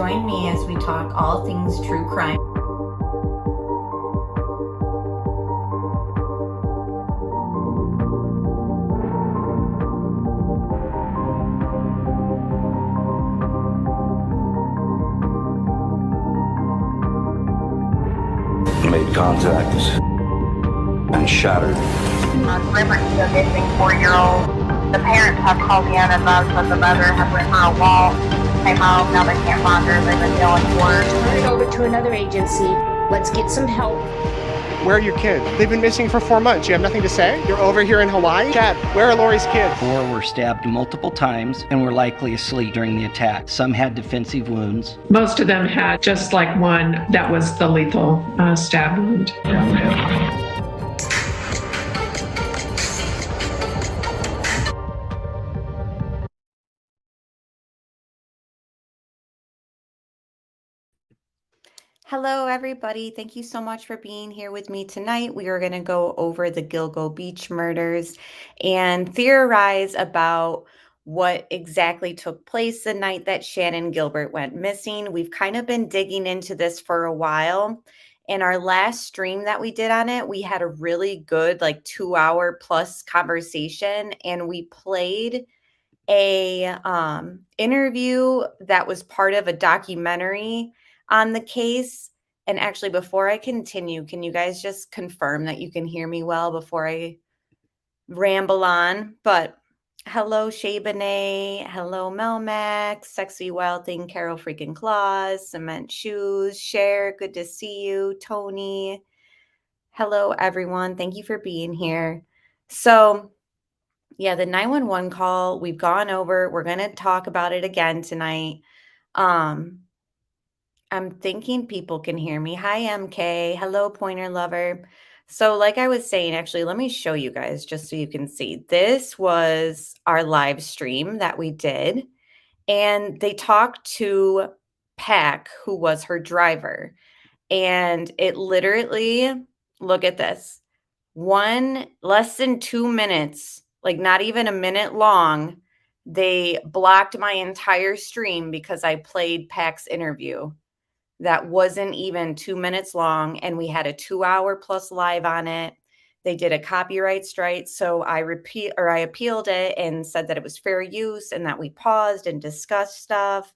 Join me as we talk all things true crime. Made contact and shattered. Gilbert is a missing 4-year-old. The parents have called in and advised that the mother had went for a walk, came home, now they can't find her, they've been yelling for her. Turn it over to another agency. Let's get some help. Where are your kids? They've been missing for 4 months. You have nothing to say? You're over here in Hawaii? Chad, where are Lori's kids? 4 were stabbed multiple times and were likely asleep during the attack. Some had defensive wounds. Most of them had just like one that was the lethal stab wound. Hello, everybody. Thank you so much for being here with me tonight. We are going to go over the Gilgo Beach murders and theorize about what exactly took place the night that Shannon Gilbert went missing. We've kind of been digging into this for a while. In our last stream that we did on it, we had a really good, like 2-hour plus conversation, and we played a interview that was part of a documentary on the case. And actually, before I continue, can you guys just confirm that you can hear me well before I ramble on? But hello, Shay Benet. Hello, Melmax, Sexy Wild Thing, Carol Freaking Claus, Cement Shoes, Cher, good to see you, Tony. Hello, everyone. Thank you for being here. So, yeah, the 911 call, we've gone over. We're going to talk about it again tonight. I'm thinking people can hear me. Hi, MK. Hello, Pointer Lover. So like I was saying, actually, let me show you guys just so you can see. This was our live stream that we did. And they talked to Pack, who was her driver. And it literally, look at this, less than 2 minutes, like not even a minute long, they blocked my entire stream because I played Pack's interview. That wasn't even 2 minutes long, and we had a 2-hour plus live on it. They did a copyright strike, so I appealed it and said that it was fair use and that we paused and discussed stuff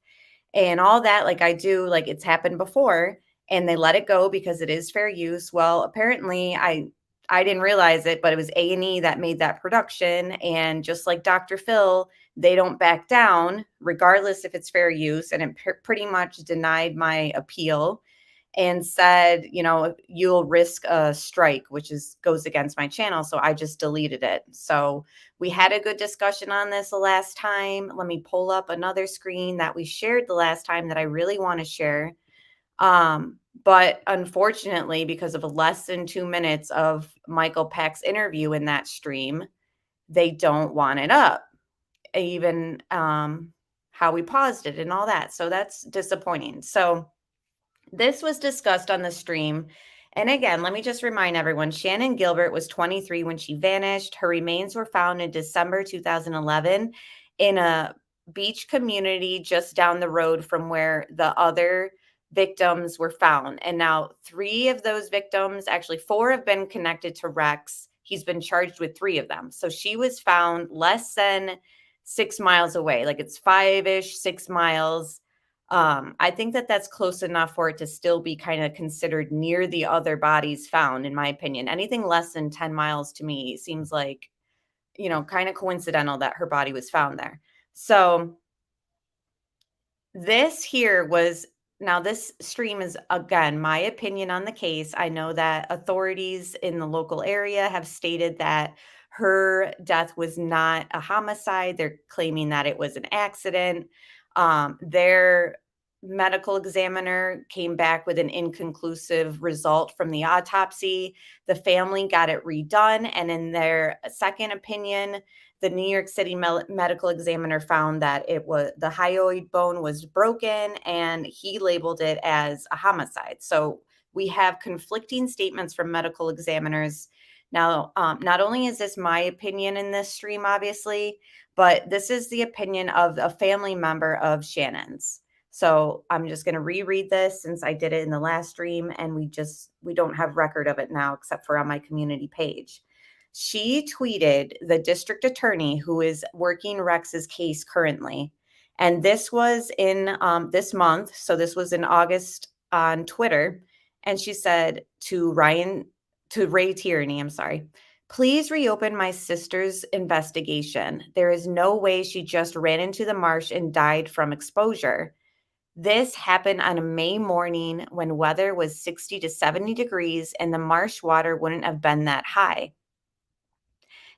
and all that, like I do, like it's happened before, and they let it go because it is fair use. Well, apparently I didn't realize it, but it was A&E that made that production, and just like Dr. Phil, they don't back down regardless if it's fair use, and it pretty much denied my appeal and said, you know, you'll risk a strike, which goes against my channel. So I just deleted it. So we had a good discussion on this the last time. Let me pull up another screen that we shared the last time that I really want to share. But unfortunately, because of less than 2 minutes of Michael Pack's interview in that stream, they don't want it up, even how we paused it and all that. So that's disappointing. So this was discussed on the stream. And again, let me just remind everyone, Shannon Gilbert was 23 when she vanished. Her remains were found in December 2011 in a beach community just down the road from where the other victims were found. And now 3 of those victims, actually 4, have been connected to Rex. He's been charged with 3 of them. So she was found less than 6 miles away, like it's 5-ish, 6 miles. I think that that's close enough for it to still be kind of considered near the other bodies found, in my opinion. Anything less than 10 miles to me seems like, you know, kind of coincidental that her body was found there. So this here was, now this stream is, again, my opinion on the case. I know that authorities in the local area have stated that her death was not a homicide. They're claiming that it was an accident. Their medical examiner came back with an inconclusive result from the autopsy. The family got it redone. And in their second opinion, the New York City medical examiner found that it was, the hyoid bone was broken, and he labeled it as a homicide. So we have conflicting statements from medical examiners. Now, not only is this my opinion in this stream, obviously, but this is the opinion of a family member of Shannon's. So I'm just going to reread this since I did it in the last stream, and we don't have record of it now except for on my community page. She tweeted the district attorney who is working Rex's case currently. And this was in this month. So this was in August on Twitter. And she said to Ray Tierney, I'm sorry, please reopen my sister's investigation. There is no way she just ran into the marsh and died from exposure. This happened on a May morning when weather was 60 to 70 degrees and the marsh water wouldn't have been that high.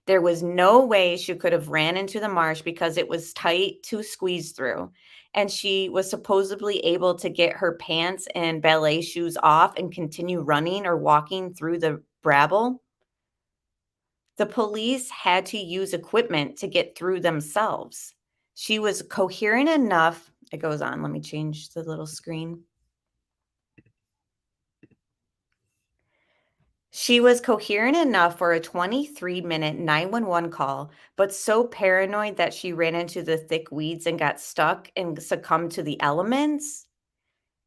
There was no way she could have ran into the marsh because it was tight to squeeze through. And she was supposedly able to get her pants and ballet shoes off and continue running or walking through the bramble. The police had to use equipment to get through themselves. She was coherent enough. It goes on. Let me change the little screen. She was coherent enough for a 23-minute 911 call, but so paranoid that she ran into the thick weeds and got stuck and succumbed to the elements.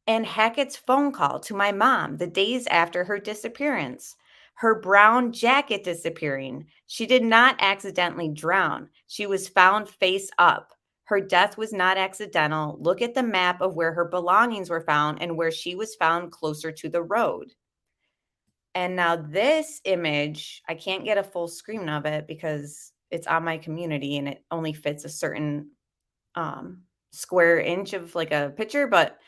And Hackett's phone call to my mom the days after her disappearance. Her brown jacket disappearing. She did not accidentally drown. She was found face up. Her death was not accidental. Look at the map of where her belongings were found and where she was found closer to the road. And now this image, I can't get a full screen of it because it's on my community and it only fits a certain square inch of like a picture, but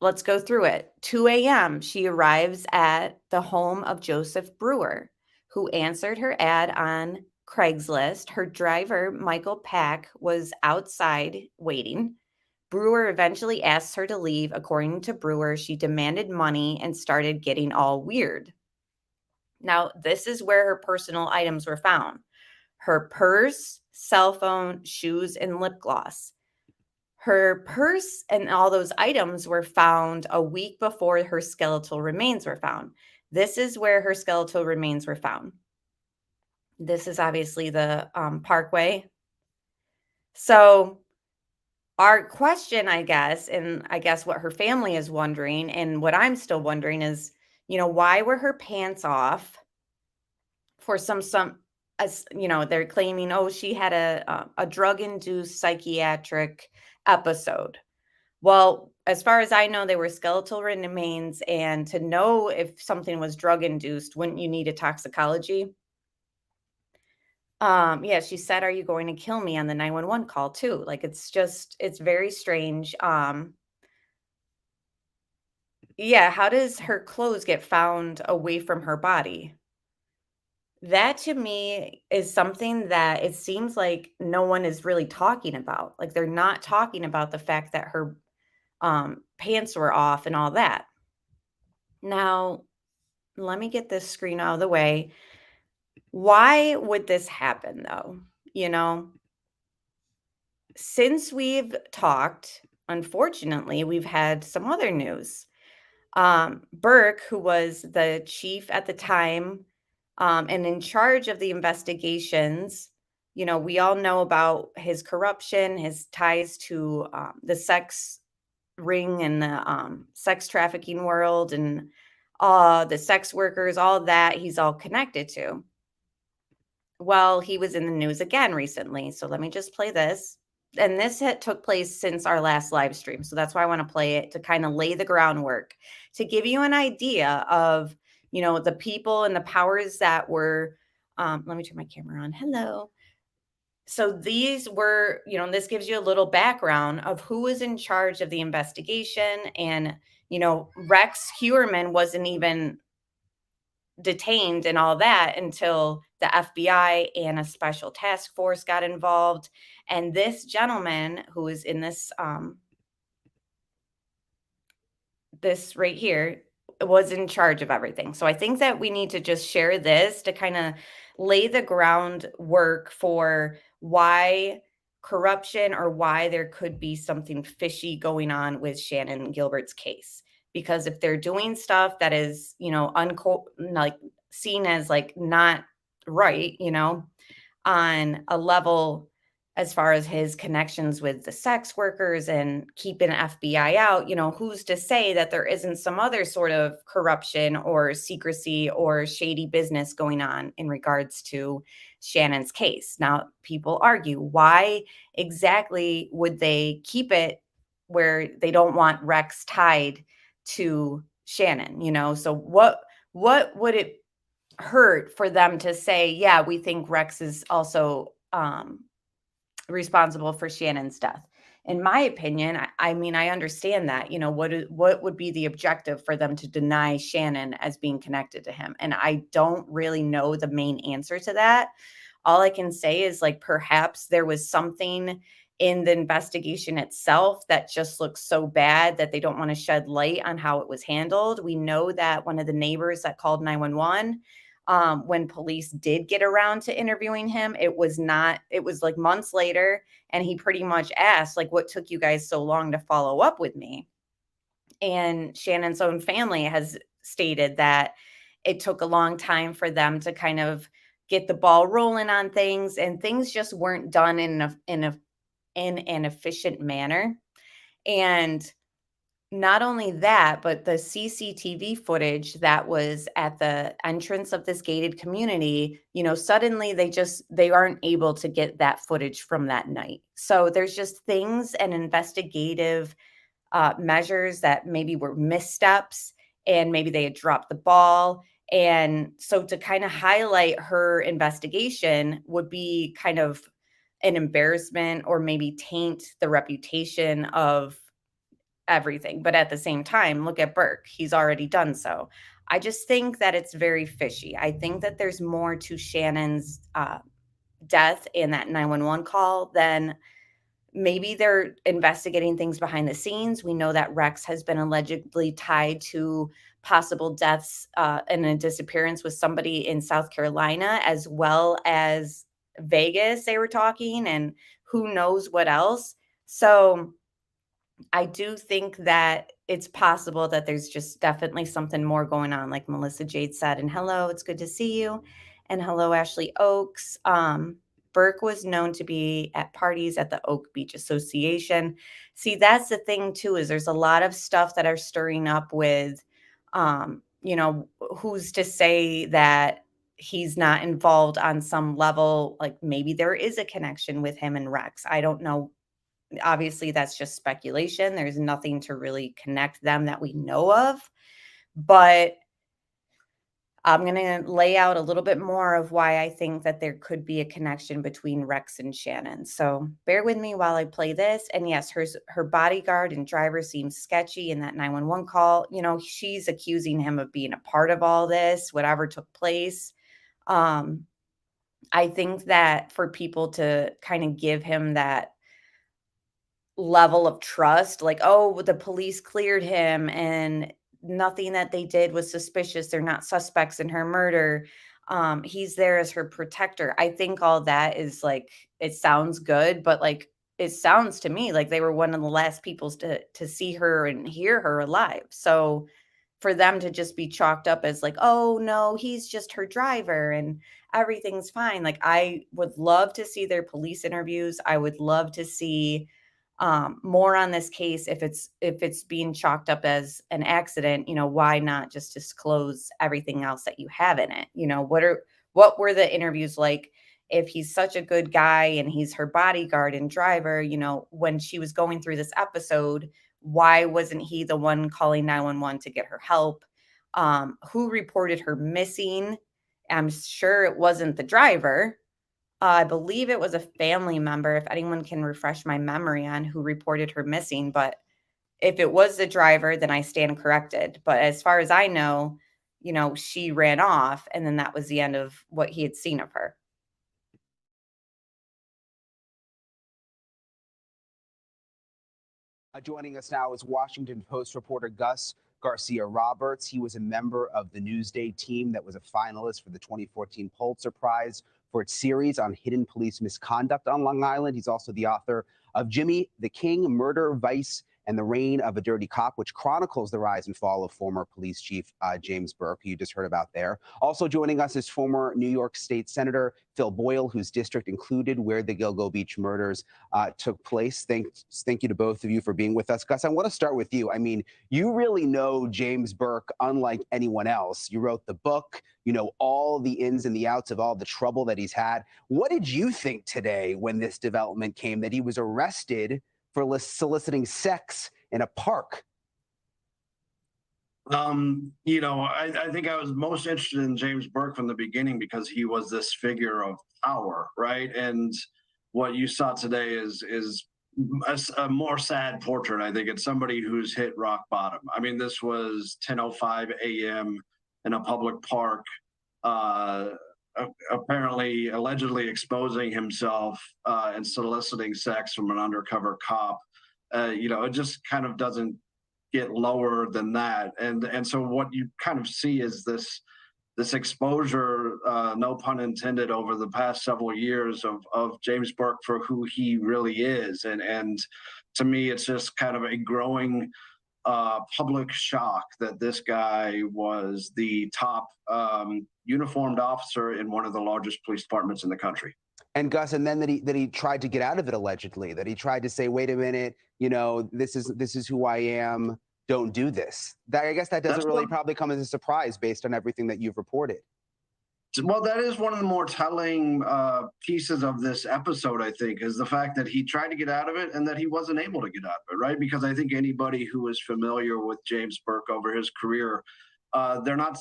let's go through it. 2 a.m., she arrives at the home of Joseph Brewer, who answered her ad on Craigslist. Her driver, Michael Pack, was outside waiting. Brewer eventually asks her to leave. According to Brewer, she demanded money and started getting all weird. Now, this is where her personal items were found. Her purse, cell phone, shoes, and lip gloss. Her purse and all those items were found a week before her skeletal remains were found. This is where her skeletal remains were found. This is obviously the parkway. So our question, I guess, and I guess what her family is wondering, and what I'm still wondering is, why were her pants off for as they're claiming, oh, she had a drug-induced psychiatric episode. Well, as far as I know, they were skeletal remains, and to know if something was drug-induced, wouldn't you need a toxicology? Yeah, she said, are you going to kill me on the 911 call too? Like, it's very strange. Yeah, how does her clothes get found away from her body? That to me is something that it seems like no one is really talking about. Like, they're not talking about the fact that her pants were off and all that. Now, let me get this screen out of the way. Why would this happen though? Since we've talked, unfortunately, we've had some other news. Burke, who was the chief at the time and in charge of the investigations, we all know about his corruption, his ties to the sex ring and the sex trafficking world and the sex workers, all that he's all connected to. Well, he was in the news again recently. So let me just play this. And this took place since our last live stream. So that's why I want to play it to kind of lay the groundwork to give you an idea of, the people and the powers that were, let me turn my camera on. Hello. So these were, this gives you a little background of who was in charge of the investigation. And, Rex Heuermann wasn't even detained and all that until the FBI and a special task force got involved. And this gentleman who is in this, this right here was in charge of everything. So I think that we need to just share this to kind of lay the groundwork for why corruption or why there could be something fishy going on with Shannan Gilbert's case. Because if they're doing stuff that is, like seen as like not right, on a level as far as his connections with the sex workers and keeping FBI out, who's to say that there isn't some other sort of corruption or secrecy or shady business going on in regards to Shannon's case? Now, people argue, why exactly would they keep it where they don't want Rex tied to Shannon? So what would it hurt for them to say, yeah, we think Rex is also responsible for Shannon's death? In my opinion, I mean, I understand that, what would be the objective for them to deny Shannon as being connected to him? And I don't really know the main answer to that. All I can say is, like, perhaps there was something in the investigation itself that just looks so bad that they don't want to shed light on how it was handled. We know that one of the neighbors that called 911, when police did get around to interviewing him, it was like months later. And he pretty much asked, like, what took you guys so long to follow up with me? And Shannon's own family has stated that it took a long time for them to kind of get the ball rolling on things, and things just weren't done in an efficient manner. And not only that, but the CCTV footage that was at the entrance of this gated community, suddenly they aren't able to get that footage from that night. So there's just things and investigative measures that maybe were missteps, and maybe they had dropped the ball. And so to kind of highlight her investigation would be kind of an embarrassment, or maybe taint the reputation of everything. But at the same time, look at Burke. He's already done so. I just think that it's very fishy. I think that there's more to Shannon's death in that 911 call than maybe they're investigating things behind the scenes. We know that Rex has been allegedly tied to possible deaths and a disappearance with somebody in South Carolina, as well as Vegas, they were talking, and who knows what else. So I do think that it's possible that there's just definitely something more going on, like Melissa Jade said. And hello, it's good to see you. And hello, Ashley Oaks. Burke was known to be at parties at the Oak Beach Association. See, that's the thing too, is there's a lot of stuff that are stirring up with, who's to say that he's not involved on some level? Like, maybe there is a connection with him and Rex. I don't know. Obviously, that's just speculation. There's nothing to really connect them that we know of. But I'm going to lay out a little bit more of why I think that there could be a connection between Rex and Shannon. So bear with me while I play this. And yes, her bodyguard and driver seems sketchy in that 911 call. She's accusing him of being a part of all this, whatever took place. I think that for people to kind of give him that level of trust, like, oh, the police cleared him and nothing that they did was suspicious, they're not suspects in her murder, he's there as her protector. I think all that is, like, it sounds good, but, like, it sounds to me like they were one of the last people to see her and hear her alive. So for them to just be chalked up as like, oh no, he's just her driver and everything's fine. Like, I would love to see their police interviews. I would love to see more on this case. If it's being chalked up as an accident, why not just disclose everything else that you have in it? What were the interviews like? If he's such a good guy and he's her bodyguard and driver, when she was going through this episode, why wasn't he the one calling 911 to get her help? Who reported her missing? I'm sure it wasn't the driver. I believe it was a family member, if anyone can refresh my memory on who reported her missing. But if it was the driver, then I stand corrected. But as far as I know, she ran off, and then that was the end of what he had seen of her. Joining us now is Washington Post reporter Gus Garcia Roberts. He was a member of the Newsday team that was a finalist for the 2014 Pulitzer Prize for its series on hidden police misconduct on Long Island. He's also the author of Jimmy the King, Murder, Vice, and the Reign of a Dirty Cop, which chronicles the rise and fall of former police chief James Burke, who you just heard about there. Also joining us is former New York State Senator Phil Boyle, whose district included where the Gilgo Beach murders took place. Thank you to both of you for being with us. Gus, I want to start with you. I mean, you really know James Burke unlike anyone else. You wrote the book, you know all the ins and the outs of all the trouble that he's had. What did you think today when this development came that he was arrested for soliciting sex in a park? You know, I think I was most interested in James Burke from the beginning because he was this figure of power, right? And what you saw today is a more sad portrait. I think it's somebody who's hit rock bottom. I mean, this was 10:05 a.m. in a public park, apparently, allegedly exposing himself and soliciting sex from an undercover cop. You know, it just kind of doesn't get lower than that. And so what you kind of see is this exposure, no pun intended, over the past several years of James Burke for who he really is. And to me, it's just kind of a growing public shock that this guy was the top uniformed officer in one of the largest police departments in the country. And Gus, and then that he tried to get out of it allegedly, that he tried to say, wait a minute, you know, this is who I am. Don't do this. I guess that doesn't really probably come as a surprise based on everything that you've reported. Well, that is one of the more telling pieces of this episode, I think, is the fact that he tried to get out of it and that he wasn't able to get out of it, right? Because I think anybody who is familiar with James Burke over his career, they're not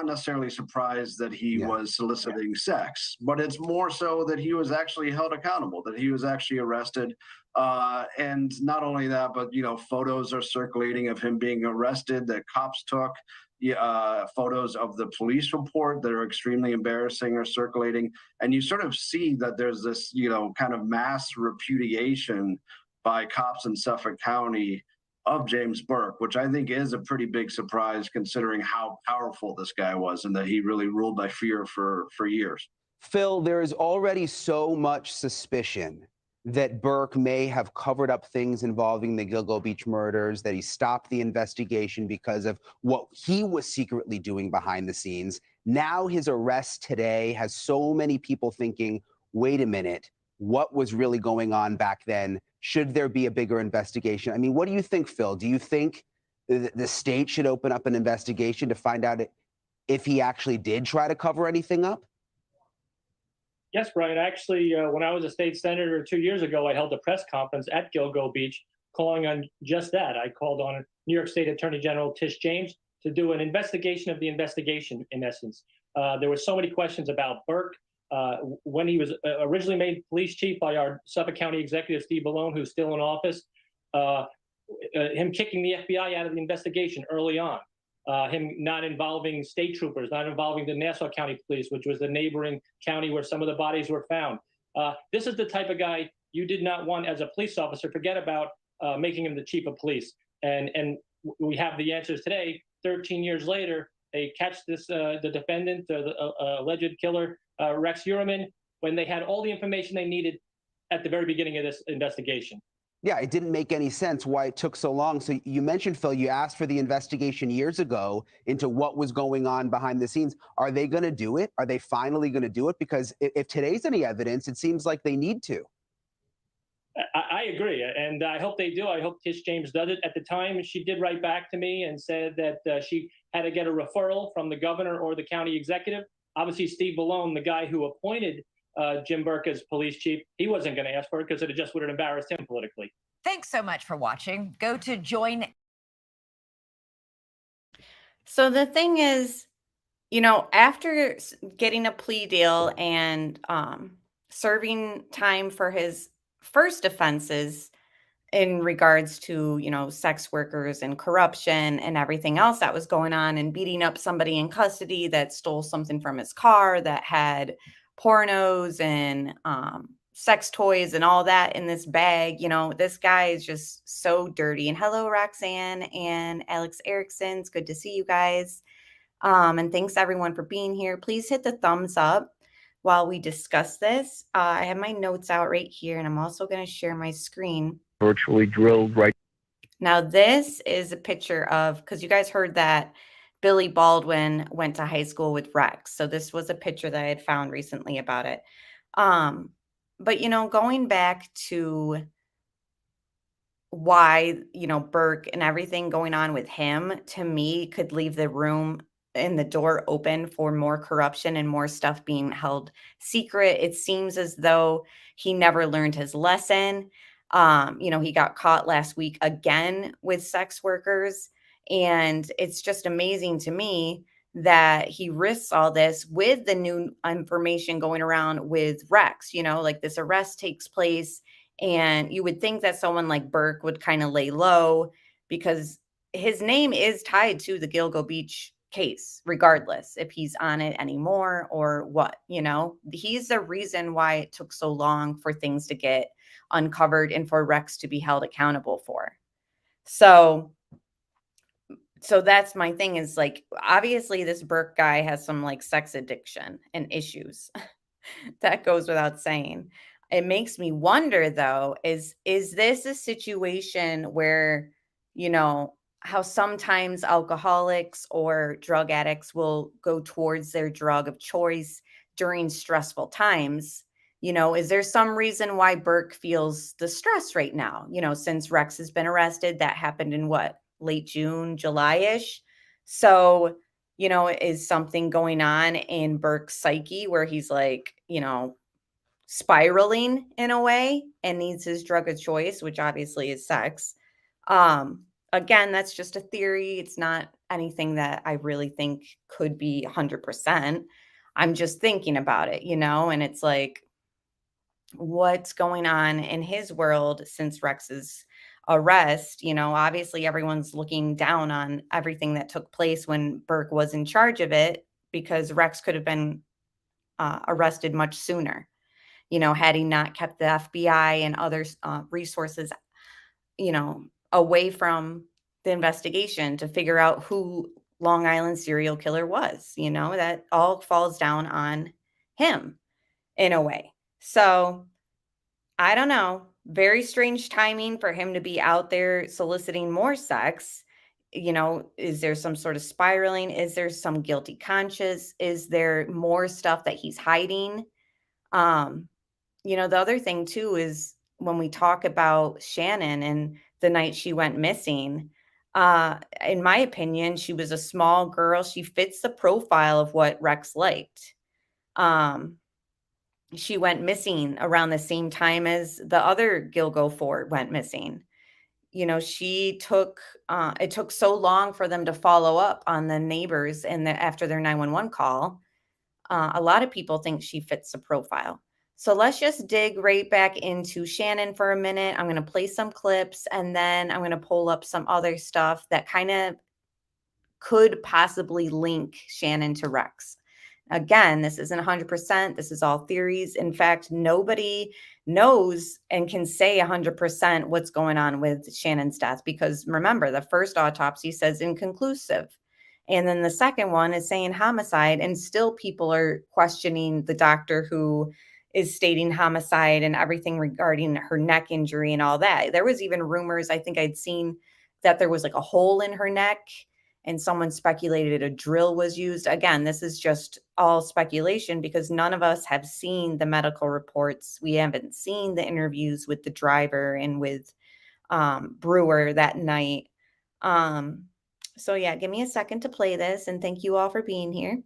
necessarily surprised that he was soliciting sex, but it's more so that he was actually held accountable, that he was actually arrested. And not only that, but, you know, photos are circulating of him being arrested that cops took. Photos of the police report that are extremely embarrassing are circulating. And you sort of see that there's this, you know, kind of mass repudiation by cops in Suffolk County of James Burke, which I think is a pretty big surprise considering how powerful this guy was and that he really ruled by fear for years. Phil, there is already so much suspicion that Burke may have covered up things involving the Gilgo Beach murders, that he stopped the investigation because of what he was secretly doing behind the scenes. Now his arrest today has so many people thinking, wait a minute, what was really going on back then? Should there be a bigger investigation? I mean, what do you think, Phil? Do you think the state should open up an investigation to find out if he actually did try to cover anything up? Yes, Brian. Actually, when I was a state senator 2 years ago, I held a press conference at Gilgo Beach calling on just that. I called on New York State Attorney General Tish James to do an investigation of the investigation, in essence. There were so many questions about Burke. When he was originally made police chief by our Suffolk County Executive, Steve Bellone, who's still in office, him kicking the FBI out of the investigation early on. Him not involving state troopers, not involving the Nassau County Police, which was the neighboring county where some of the bodies were found. This is the type of guy you did not want as a police officer. Forget about making him the chief of police. And we have the answers today. 13 years later, they catch the defendant, the alleged killer, Rex Heuermann, when they had all the information they needed at the very beginning of this investigation. Yeah, it didn't make any sense why it took so long. So you mentioned, Phil, you asked for the investigation years ago into what was going on behind the scenes. Are they going to do it? Are they finally going to do it? Because if today's any evidence, it seems like they need to. I agree, and I hope they do. I hope Tish James does it. At the time, she did write back to me and said that she had to get a referral from the governor or the county executive. Obviously, Steve Bellone, the guy who appointed Jim Burke as police chief, he wasn't going to ask for it because it just would have embarrassed him politically. Thanks so much for watching. Go to join. So the thing is, you know, after getting a plea deal and serving time for his first offenses in regards to, you know, sex workers and corruption and everything else that was going on, and beating up somebody in custody that stole something from his car that had pornos and sex toys and all that in this bag. You know, this guy is just so dirty. And hello, Roxanne and Alex Erickson. It's good to see you guys. And thanks everyone for being here. Please hit the thumbs up while we discuss this. I have my notes out right here, and I'm also going to share my screen. Virtually drilled right. Now, this is a picture of, because you guys heard that Billy Baldwin went to high school with Rex. So this was a picture that I had found recently about it. But, going back to why, Burke and everything going on with him, to me, could leave the room and the door open for more corruption and more stuff being held secret. It seems as though he never learned his lesson. He got caught last week again with sex workers. And it's just amazing to me that he risks all this with the new information going around with Rex. Like this arrest takes place, and you would think that someone like Burke would kind of lay low because his name is tied to the Gilgo Beach case, regardless if he's on it anymore or what. He's the reason why it took so long for things to get uncovered and for Rex to be held accountable for. So that's my thing, is like, obviously this Burke guy has some like sex addiction and issues. That goes without saying. It makes me wonder, though, is this a situation where, how sometimes alcoholics or drug addicts will go towards their drug of choice during stressful times? Is there some reason why Burke feels the stress right now? Since Rex has been arrested, that happened in what, late June, July-ish. So, is something going on in Burke's psyche where he's like, spiraling in a way and needs his drug of choice, which obviously is sex. Again, that's just a theory. It's not anything that I really think could be 100%. I'm just thinking about it, and it's like, what's going on in his world since Rex's arrest? Obviously everyone's looking down on everything that took place when Burke was in charge of it, because Rex could have been arrested much sooner. Had he not kept the FBI and other resources, away from the investigation to figure out who Long Island serial killer was. That all falls down on him in a way. So I don't know. Very strange timing for him to be out there soliciting more sex. Is there some sort of spiraling? Is there some guilty conscience? Is there more stuff that he's hiding? The other thing too is when we talk about Shannon and the night she went missing, in my opinion, she was a small girl. She fits the profile of what Rex liked. She went missing around the same time as the other Gilgo Fort went missing. She took, it took so long for them to follow up on the neighbors and after their 911 call. A lot of people think she fits the profile. So let's just dig right back into Shannon for a minute. I'm going to play some clips, and then I'm going to pull up some other stuff that kind of could possibly link Shannon to Rex. Again, this isn't 100%. This is all theories. In fact, nobody knows and can say 100% what's going on with Shannon's death, because remember, the first autopsy says inconclusive. And then the second one is saying homicide, and still people are questioning the doctor who is stating homicide and everything regarding her neck injury and all that. There was even rumors, I think I'd seen, that there was like a hole in her neck, and someone speculated a drill was used. Again, this is just all speculation because none of us have seen the medical reports. We haven't seen the interviews with the driver and with Brewer that night. So yeah, give me a second to play this, and thank you all for being here.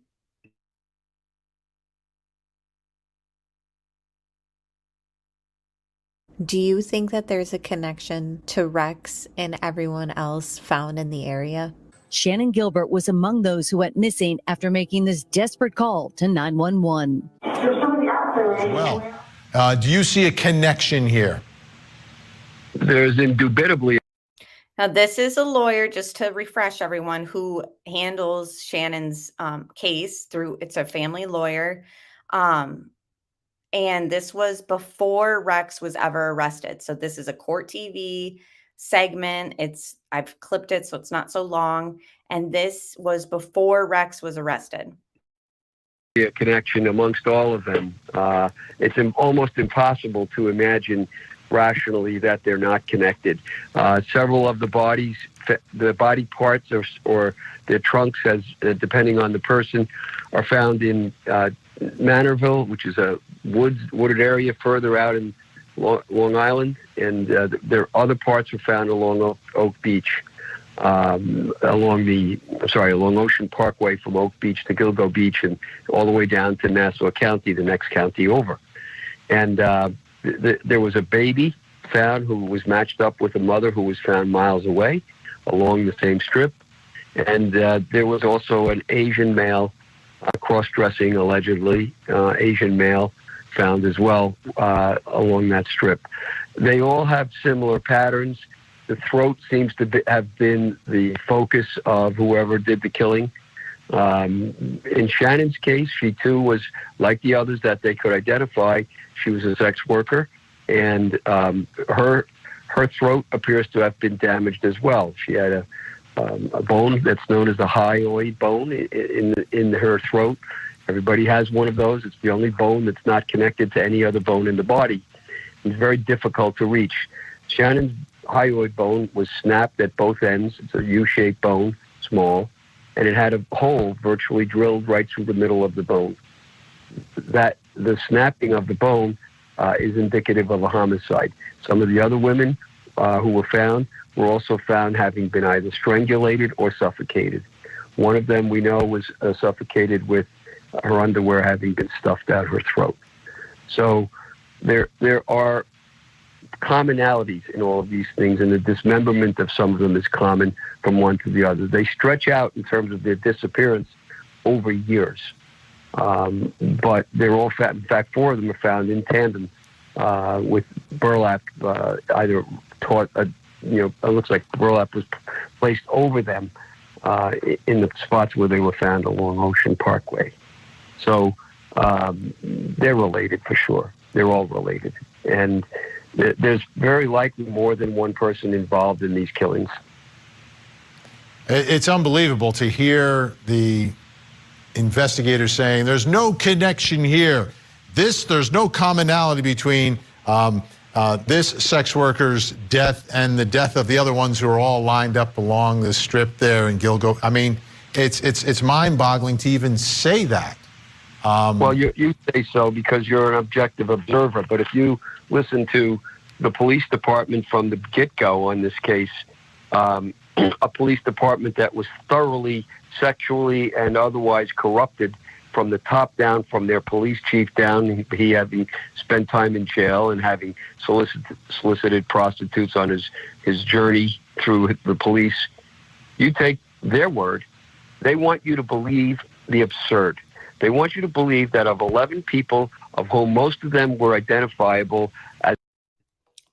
Do you think that there's a connection to Rex and everyone else found in the area? Shannon Gilbert was among those who went missing after making this desperate call to 911. Well, do you see a connection here? There's indubitably. Now, this is a lawyer, just to refresh everyone, who handles Shannon's case through, it's a family lawyer. And this was before Rex was ever arrested. So this is a court TV segment. I've clipped it so it's not so long. And this was before Rex was arrested. A connection amongst all of them. It's almost impossible to imagine rationally that they're not connected. Several of the bodies, the body parts or their trunks, as depending on the person, are found in Manorville, which is a wooded area further out in Long Island, and their other parts are found along Oak Beach, along Ocean Parkway from Oak Beach to Gilgo Beach, and all the way down to Nassau County, the next county over. And there was a baby found who was matched up with a mother who was found miles away along the same strip. And there was also an Asian male, cross-dressing allegedly, Asian male found as well along that strip. They all have similar patterns. The throat seems to have been the focus of whoever did the killing. In Shannon's case, she too was like the others that they could identify. She was a sex worker, and her throat appears to have been damaged as well. She had a bone that's known as the hyoid bone in her throat. Everybody has one of those. It's the only bone that's not connected to any other bone in the body. It's very difficult to reach. Shannon's hyoid bone was snapped at both ends. It's a U-shaped bone, small, and it had a hole virtually drilled right through the middle of the bone. That the snapping of the bone is indicative of a homicide. Some of the other women who were found were also found having been either strangulated or suffocated. One of them we know was suffocated with her underwear having been stuffed out her throat. So there are commonalities in all of these things, and the dismemberment of some of them is common from one to the other. They stretch out in terms of their disappearance over years. But they're all in fact, 4 of them are found in tandem with burlap, either taught, it looks like burlap was placed over them in the spots where they were found along Ocean Parkway. So they're related for sure. They're all related. And there's very likely more than one person involved in these killings. It's unbelievable to hear the investigators saying there's no connection here. There's no commonality between this sex worker's death and the death of the other ones who are all lined up along the strip there in Gilgo. I mean, it's mind-boggling to even say that. Well, you say so because you're an objective observer, but if you listen to the police department from the get-go on this case, a police department that was thoroughly sexually and otherwise corrupted from the top down, from their police chief down, he having spent time in jail and having solicited prostitutes on his journey through the police. You take their word. They want you to believe the absurd. They want you to believe that of 11 people, of whom most of them were identifiable as.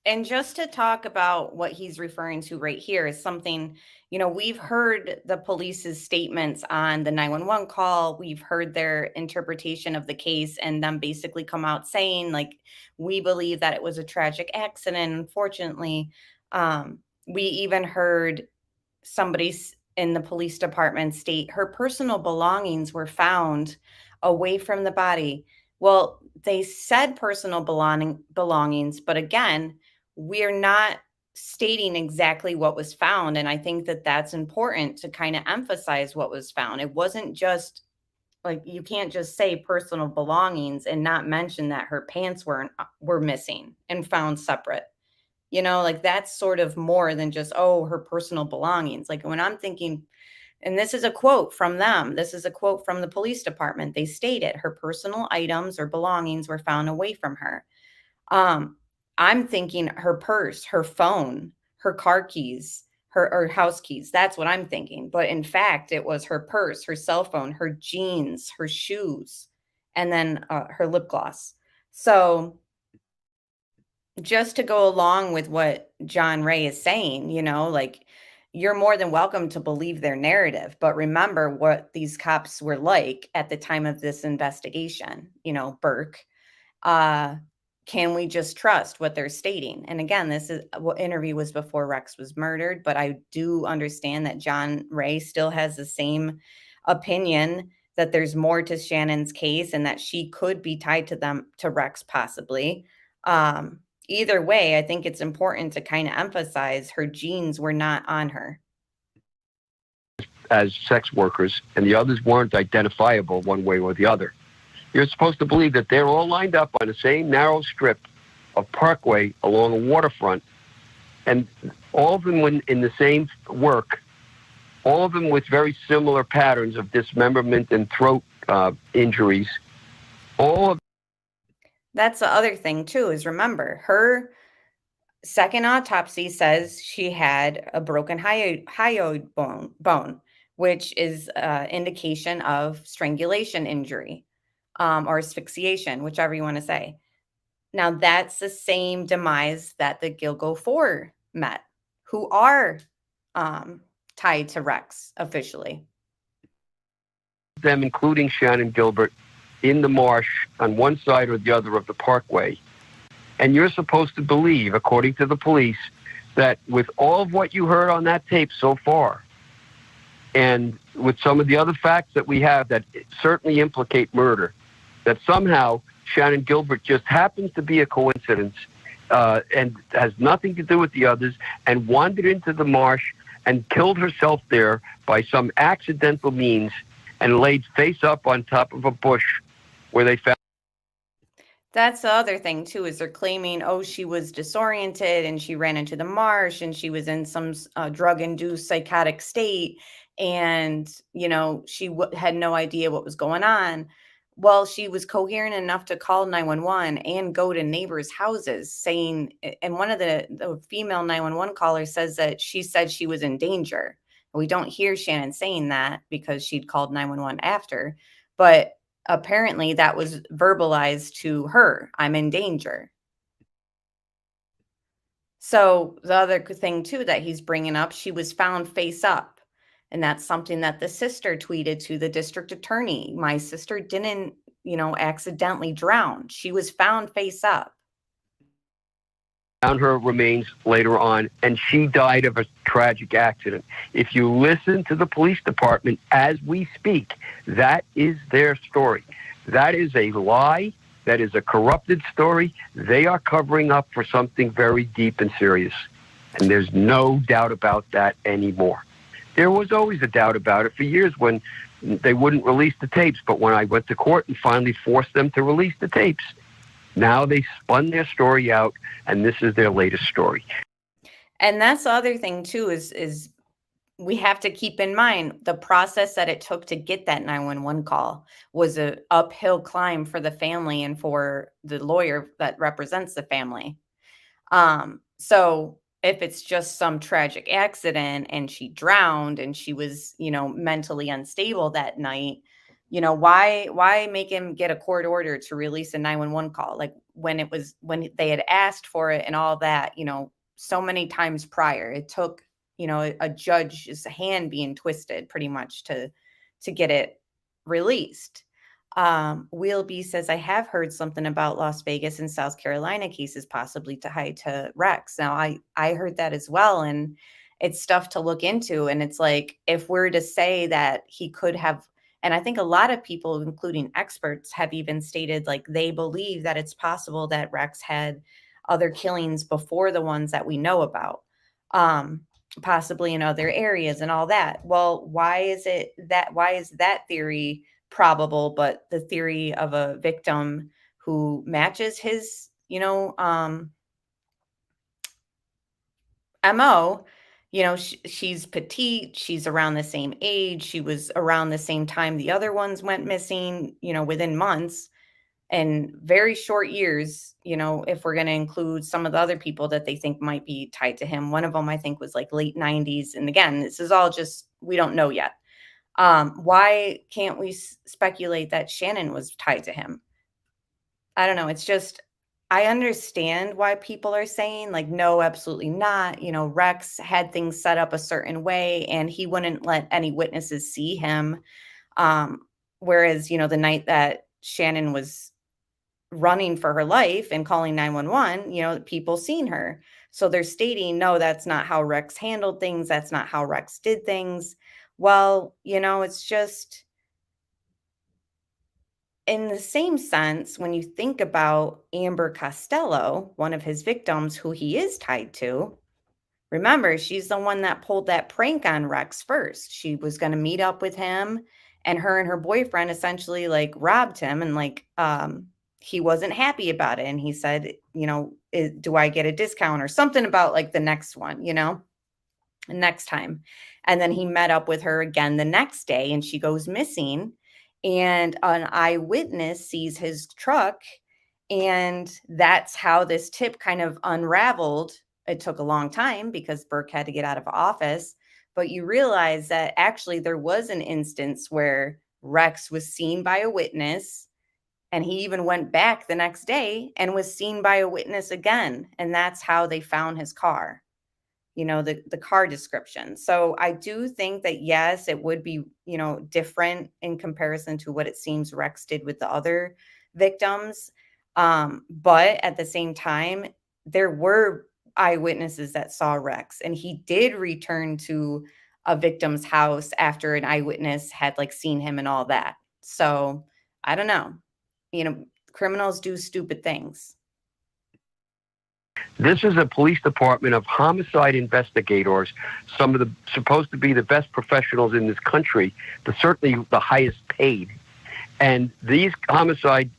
And just to talk about what he's referring to right here is something, we've heard the police's statements on the 911 call. We've heard their interpretation of the case and them basically come out saying, like, we believe that it was a tragic accident. Unfortunately, we even heard somebody in the police department state her personal belongings were found away from the body. Well, they said personal belongings, but again, we're not stating exactly what was found. And I think that that's important to kind of emphasize what was found. It wasn't just like, you can't just say personal belongings and not mention that her pants were missing and found separate. Like that's sort of more than just, her personal belongings. Like when I'm thinking, and this is a quote from them, this is a quote from the police department. They stated her personal items or belongings were found away from her. I'm thinking her purse, her phone, her car keys, her house keys. That's what I'm thinking. But in fact, it was her purse, her cell phone, her jeans, her shoes, and then her lip gloss. So just to go along with what John Ray is saying, like, you're more than welcome to believe their narrative, but remember what these cops were like at the time of this investigation. Burke, can we just trust what they're stating? And again, this is what interview was before Rex was murdered, but I do understand that John Ray still has the same opinion that there's more to Shannon's case and that she could be tied to Rex possibly. either way, I think it's important to kind of emphasize her genes were not on her. As sex workers, and the others weren't identifiable one way or the other. You're supposed to believe that they're all lined up on the same narrow strip of parkway along a waterfront, and all of them in the same work, all of them with very similar patterns of dismemberment and throat injuries. All of That's the other thing too, is remember, her second autopsy says she had a broken hyoid bone, which is indication of strangulation injury or asphyxiation, whichever you want to say. Now, that's the same demise that the Gilgo 4 met, who are tied to Rex officially. them, including Shannon Gilbert, in the marsh on one side or the other of the parkway. And you're supposed to believe, according to the police, that with all of what you heard on that tape so far, and with some of the other facts that we have that certainly implicate murder, that somehow Shannon Gilbert just happens to be a coincidence and has nothing to do with the others, and wandered into the marsh and killed herself there by some accidental means and laid face up on top of a bush where they found. That's the other thing too, is they're claiming, oh, she was disoriented and she ran into the marsh and she was in some drug-induced psychotic state, and she had no idea what was going on. Well, she was coherent enough to call 911 and go to neighbors' houses, saying, and one of the female 911 callers says that she said she was in danger. We don't hear Shannon saying that because she'd called 911 after, but apparently that was verbalized to her, I'm in danger. So the other thing too that he's bringing up, she was found face up. And that's something that the sister tweeted to the district attorney. My sister didn't, accidentally drown. She was found face up. Found her remains later on, and she died of a tragic accident. If you listen to the police department as we speak, that is their story. That is a lie. That is a corrupted story. They are covering up for something very deep and serious. And there's no doubt about that anymore. There was always a doubt about it for years when they wouldn't release the tapes. But when I went to court and finally forced them to release the tapes, now they spun their story out, and this is their latest story. And that's the other thing too, is we have to keep in mind the process that it took to get that 911 call was an uphill climb for the family and for the lawyer that represents the family. So if it's just some tragic accident and she drowned and she was, mentally unstable that night, why make him get a court order to release a 911 call? Like when they had asked for it and all that, so many times prior, it took, a judge's hand being twisted pretty much to get it released. Wheelby says, I have heard something about Las Vegas and South Carolina cases possibly tied to Rex. Now, I heard that as well, and it's stuff to look into. And it's like, if we're to say that he could have, and I think a lot of people, including experts, have even stated like they believe that it's possible that Rex had other killings before the ones that we know about, possibly in other areas and all that. Well, why is that theory probable, but the theory of a victim who matches his, MO, she's petite, she's around the same age, she was around the same time the other ones went missing, within months and very short years, if we're going to include some of the other people that they think might be tied to him. One of them, I think, was like late 90s. And again, this is all just, we don't know yet. Why can't we speculate that Shannon was tied to him? I don't know. It's just, I understand why people are saying like, no, absolutely not. Rex had things set up a certain way and he wouldn't let any witnesses see him. Whereas, the night that Shannon was running for her life and calling 911, people seen her. So they're stating, no, that's not how Rex handled things. That's not how Rex did things. Well, it's just, in the same sense, when you think about Amber Costello, one of his victims who he is tied to, remember, she's the one that pulled that prank on Rex first. She was going to meet up with him, and her boyfriend essentially like robbed him, and like he wasn't happy about it, and he said, do I get a discount or something about like the next one, next time. And then he met up with her again the next day, and she goes missing, and an eyewitness sees his truck, and that's how this tip kind of unraveled. It took a long time because Burke had to get out of office, but you realize that actually there was an instance where Rex was seen by a witness, and he even went back the next day and was seen by a witness again. And that's how they found his car, the car description. So I do think that, yes, it would be, different in comparison to what it seems Rex did with the other victims. But at the same time, there were eyewitnesses that saw Rex, and he did return to a victim's house after an eyewitness had like seen him and all that. So I don't know, criminals do stupid things. This is a police department of homicide investigators, some of the supposed to be the best professionals in this country, certainly the highest paid. And these homicide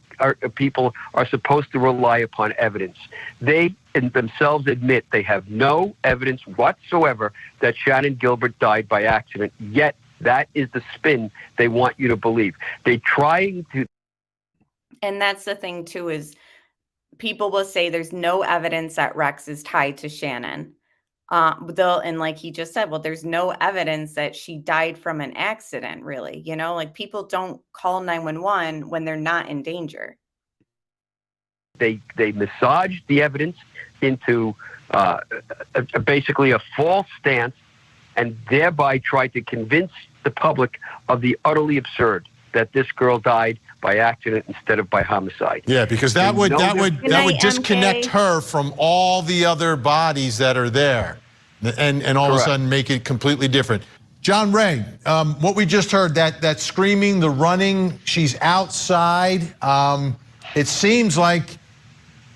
people are supposed to rely upon evidence. They themselves admit they have no evidence whatsoever that Shannon Gilbert died by accident, yet that is the spin they want you to believe. They're trying to... And that's the thing, too, is people will say there's no evidence that Rex is tied to Shannon. And like he just said, well, there's no evidence that she died from an accident, really. Like people don't call 911 when they're not in danger. They massage the evidence into basically a false stance, and thereby try to convince the public of the utterly absurd that this girl died by accident instead of by homicide. Yeah, because that would disconnect her from all the other bodies that are there, and all of a sudden make it completely different. John Ray, what we just heard, that screaming, the running, she's outside. It seems like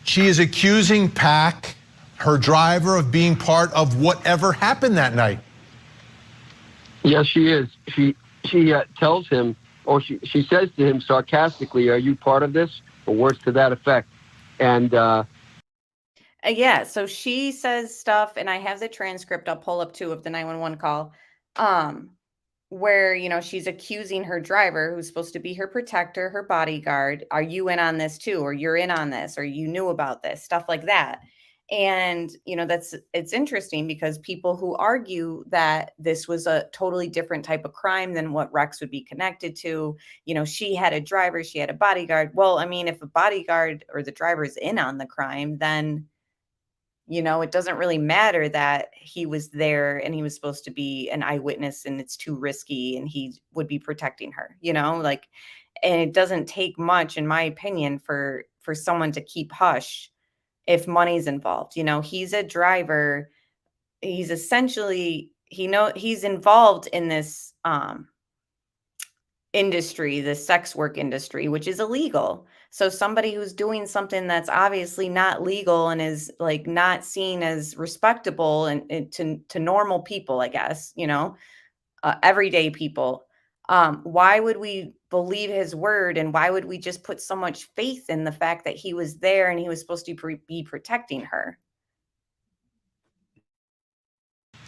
she is accusing Pac, her driver, of being part of whatever happened that night. Yes, she is. She tells him, or she says to him sarcastically, "Are you part of this?" or words to that effect. And yeah, so she says stuff, and I have the transcript. I'll pull up too of the 911 call, where she's accusing her driver, who's supposed to be her protector, her bodyguard. Are you in on this too, or you're in on this, or you knew about this, stuff like that. And, it's interesting because people who argue that this was a totally different type of crime than what Rex would be connected to, she had a driver, she had a bodyguard. Well, I mean, if a bodyguard or the driver is in on the crime, then, it doesn't really matter that he was there and he was supposed to be an eyewitness and it's too risky and he would be protecting her, and it doesn't take much, in my opinion, for someone to keep hush if money's involved. He's a driver. He's essentially, he's involved in this industry, the sex work industry, which is illegal. So somebody who's doing something that's obviously not legal and is like not seen as respectable and to normal people, I guess, everyday people. Why would we believe his word, and why would we just put so much faith in the fact that he was there and he was supposed to be protecting her?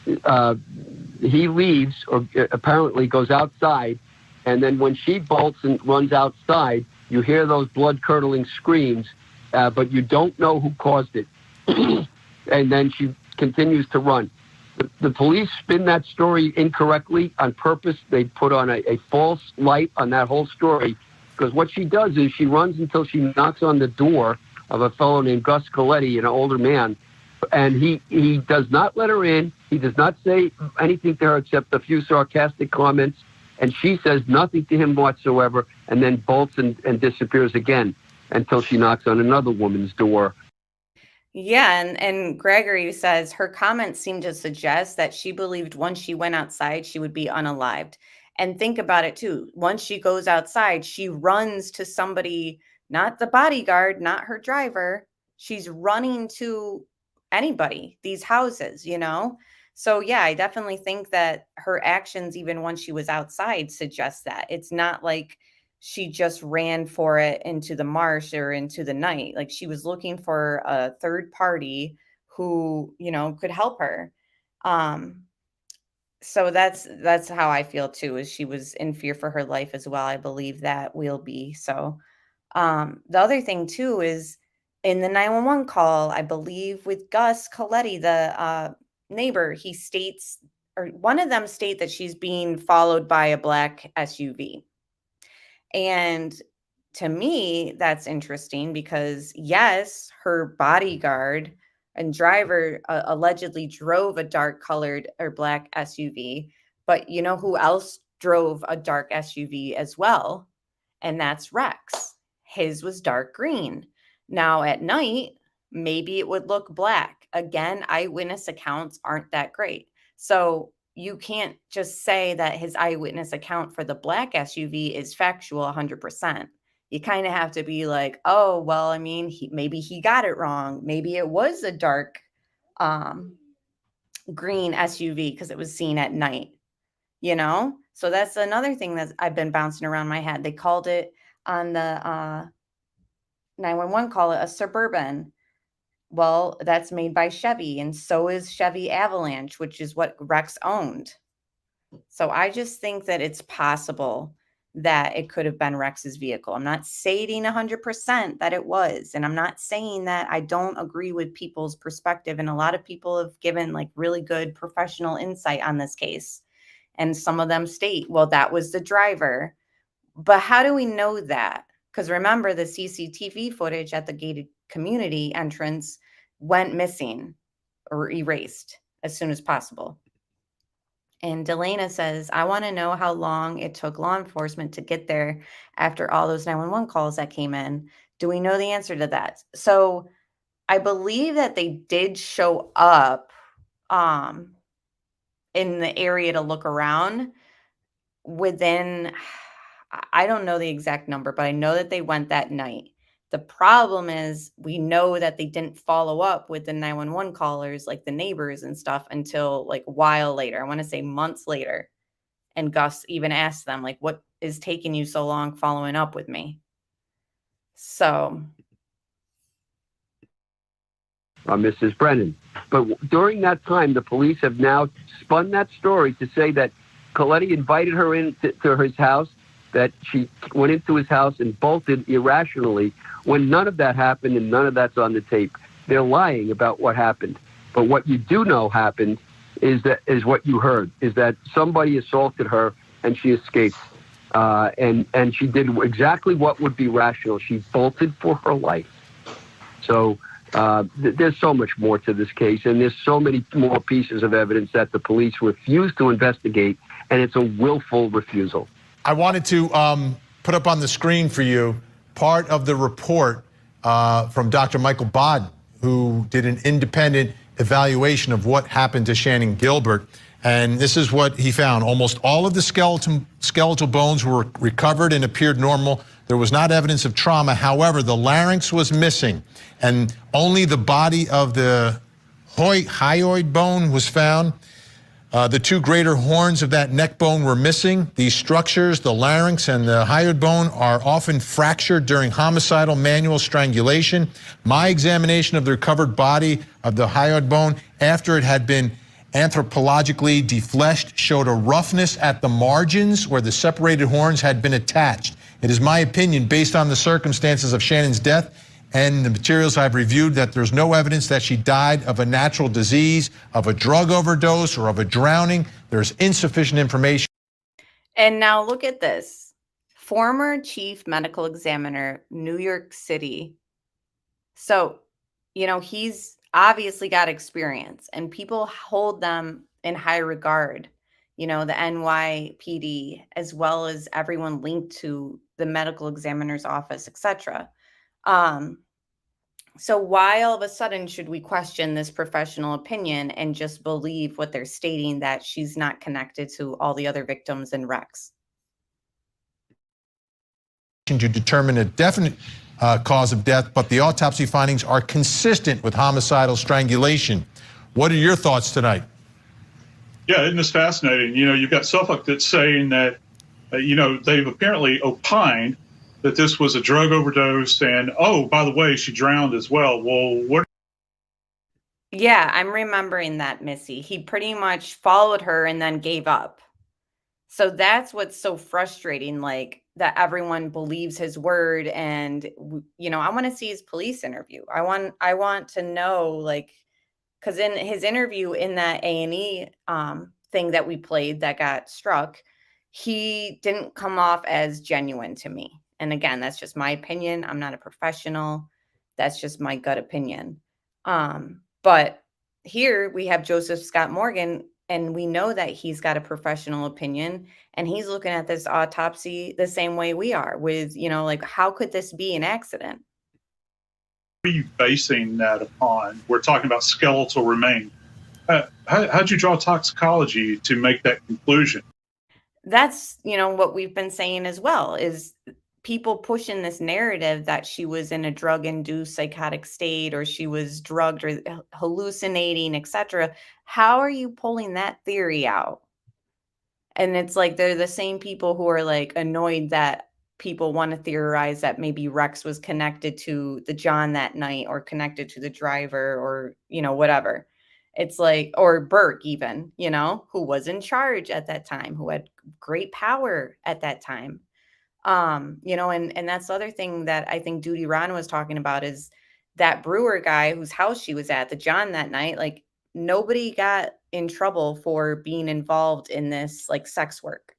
He leaves, or apparently goes outside, and then when she bolts and runs outside, you hear those blood-curdling screams, but you don't know who caused it. And then she continues to run. The police spin that story incorrectly on purpose. They put on a false light on that whole story, because what she does is she runs until she knocks on the door of a fellow named Gus Coletti, an older man, and he does not let her in. He does not say anything to her except a few sarcastic comments, and she says nothing to him whatsoever, and then bolts and disappears again until she knocks on another woman's door. Yeah, and Gregory says her comments seem to suggest that she believed once she went outside, she would be unalived. And think about it too. Once she goes outside, she runs to somebody, not the bodyguard, not her driver. She's running to anybody, these houses, you know? So yeah, I definitely think that her actions, even when she was outside, suggest that. It's not like she just ran for it into the marsh or into the night. Like, she was looking for a third party who, you know, could help her. So that's how I feel too, is she was in fear for her life as well. I believe that will be. So the other thing too is in the 911 call, I believe with Gus Coletti, the neighbor, he states, or one of them state that she's being followed by a black SUV. And to me, that's interesting because yes, her bodyguard and driver allegedly drove a dark colored or black SUV, but you know who else drove a dark SUV as well? And that's Rex. His was dark green. Now at night, maybe it would look black. Again, eyewitness accounts aren't that great. So you can't just say that his eyewitness account for the black SUV is factual 100%. You kind of have to be like, oh, well, I mean, maybe he got it wrong. Maybe it was a dark green SUV because it was seen at night, you know? So that's another thing that I've been bouncing around my head. They called it on the 911 call it a Suburban. Well, that's made by Chevy, and so is Chevy Avalanche, which is what Rex owned. So I just think that it's possible that it could have been Rex's vehicle. I'm not stating 100% that it was, and I'm not saying that I don't agree with people's perspective, and a lot of people have given like really good professional insight on this case. And some of them state, well, that was the driver. But how do we know that? Because remember, the CCTV footage at the gated community entrance went missing or erased as soon as possible. And Delana says, I want to know how long it took law enforcement to get there after all those 911 calls that came in. Do we know the answer to that? So I believe that they did show up in the area to look around within, I don't know the exact number, but I know that they went that night. The problem is we know that they didn't follow up with the 911 callers, like the neighbors and stuff, until like a while later. I want to say months later. And Gus even asked them, like, what is taking you so long following up with me? So. Mrs. Brennan. But during that time, the police have now spun that story to say that Coletti invited her in to his house, that she went into his house and bolted irrationally, when none of that happened and none of that's on the tape. They're lying about what happened. But what you do know happened is what you heard, is that somebody assaulted her and she escaped. And she did exactly what would be rational. She bolted for her life. So there's so much more to this case, and there's so many more pieces of evidence that the police refuse to investigate, and it's a willful refusal. I wanted to put up on the screen for you part of the report from Dr. Michael Bodden, who did an independent evaluation of what happened to Shannan Gilbert. And this is what he found. Almost all of the skeletal bones were recovered and appeared normal. There was not evidence of trauma. However, the larynx was missing, and only the body of the hyoid bone was found. The two greater horns of that neck bone were missing. These structures, the larynx and the hyoid bone, are often fractured during homicidal manual strangulation. My examination of the recovered body of the hyoid bone after it had been anthropologically defleshed showed a roughness at the margins where the separated horns had been attached. It is my opinion, based on the circumstances of Shannan's death and the materials I've reviewed, that there's no evidence that she died of a natural disease, of a drug overdose, or of a drowning. There's insufficient information. And now look at this. Former chief medical examiner, New York City. So, you know, he's obviously got experience, and people hold them in high regard. You know, the NYPD, as well as everyone linked to the medical examiner's office, etc. So why all of a sudden should we question this professional opinion and just believe what they're stating, that she's not connected to all the other victims and wrecks? To determine a definite cause of death, but the autopsy findings are consistent with homicidal strangulation. What are your thoughts tonight? Yeah, isn't this fascinating? You know, you've got Suffolk that's saying that, they've apparently opined that this was a drug overdose, and, oh, by the way, she drowned as well. Well, what? Yeah, I'm remembering that, Missy. He pretty much followed her and then gave up. So that's what's so frustrating, like, that everyone believes his word. And, I want to see his police interview. I want to know, like, because in his interview in that A&E thing that we played that got struck, he didn't come off as genuine to me. And again, that's just my opinion. I'm not a professional. That's just my gut opinion. But here we have Joseph Scott Morgan, and we know that he's got a professional opinion, and he's looking at this autopsy the same way we are with, like, how could this be an accident? What are you basing that upon? We're talking about skeletal remains. How'd you draw toxicology to make that conclusion? That's, what we've been saying as well, is people pushing this narrative that she was in a drug-induced psychotic state, or she was drugged or hallucinating, etc. How are you pulling that theory out? And it's like they're the same people who are like annoyed that people want to theorize that maybe Rex was connected to the John that night, or connected to the driver, or, whatever. It's like, or Burke even, who was in charge at that time, who had great power at that time. And that's the other thing that I think Duty Ron was talking about, is that Brewer guy whose house she was at, the John that night, like, nobody got in trouble for being involved in this, like, sex work.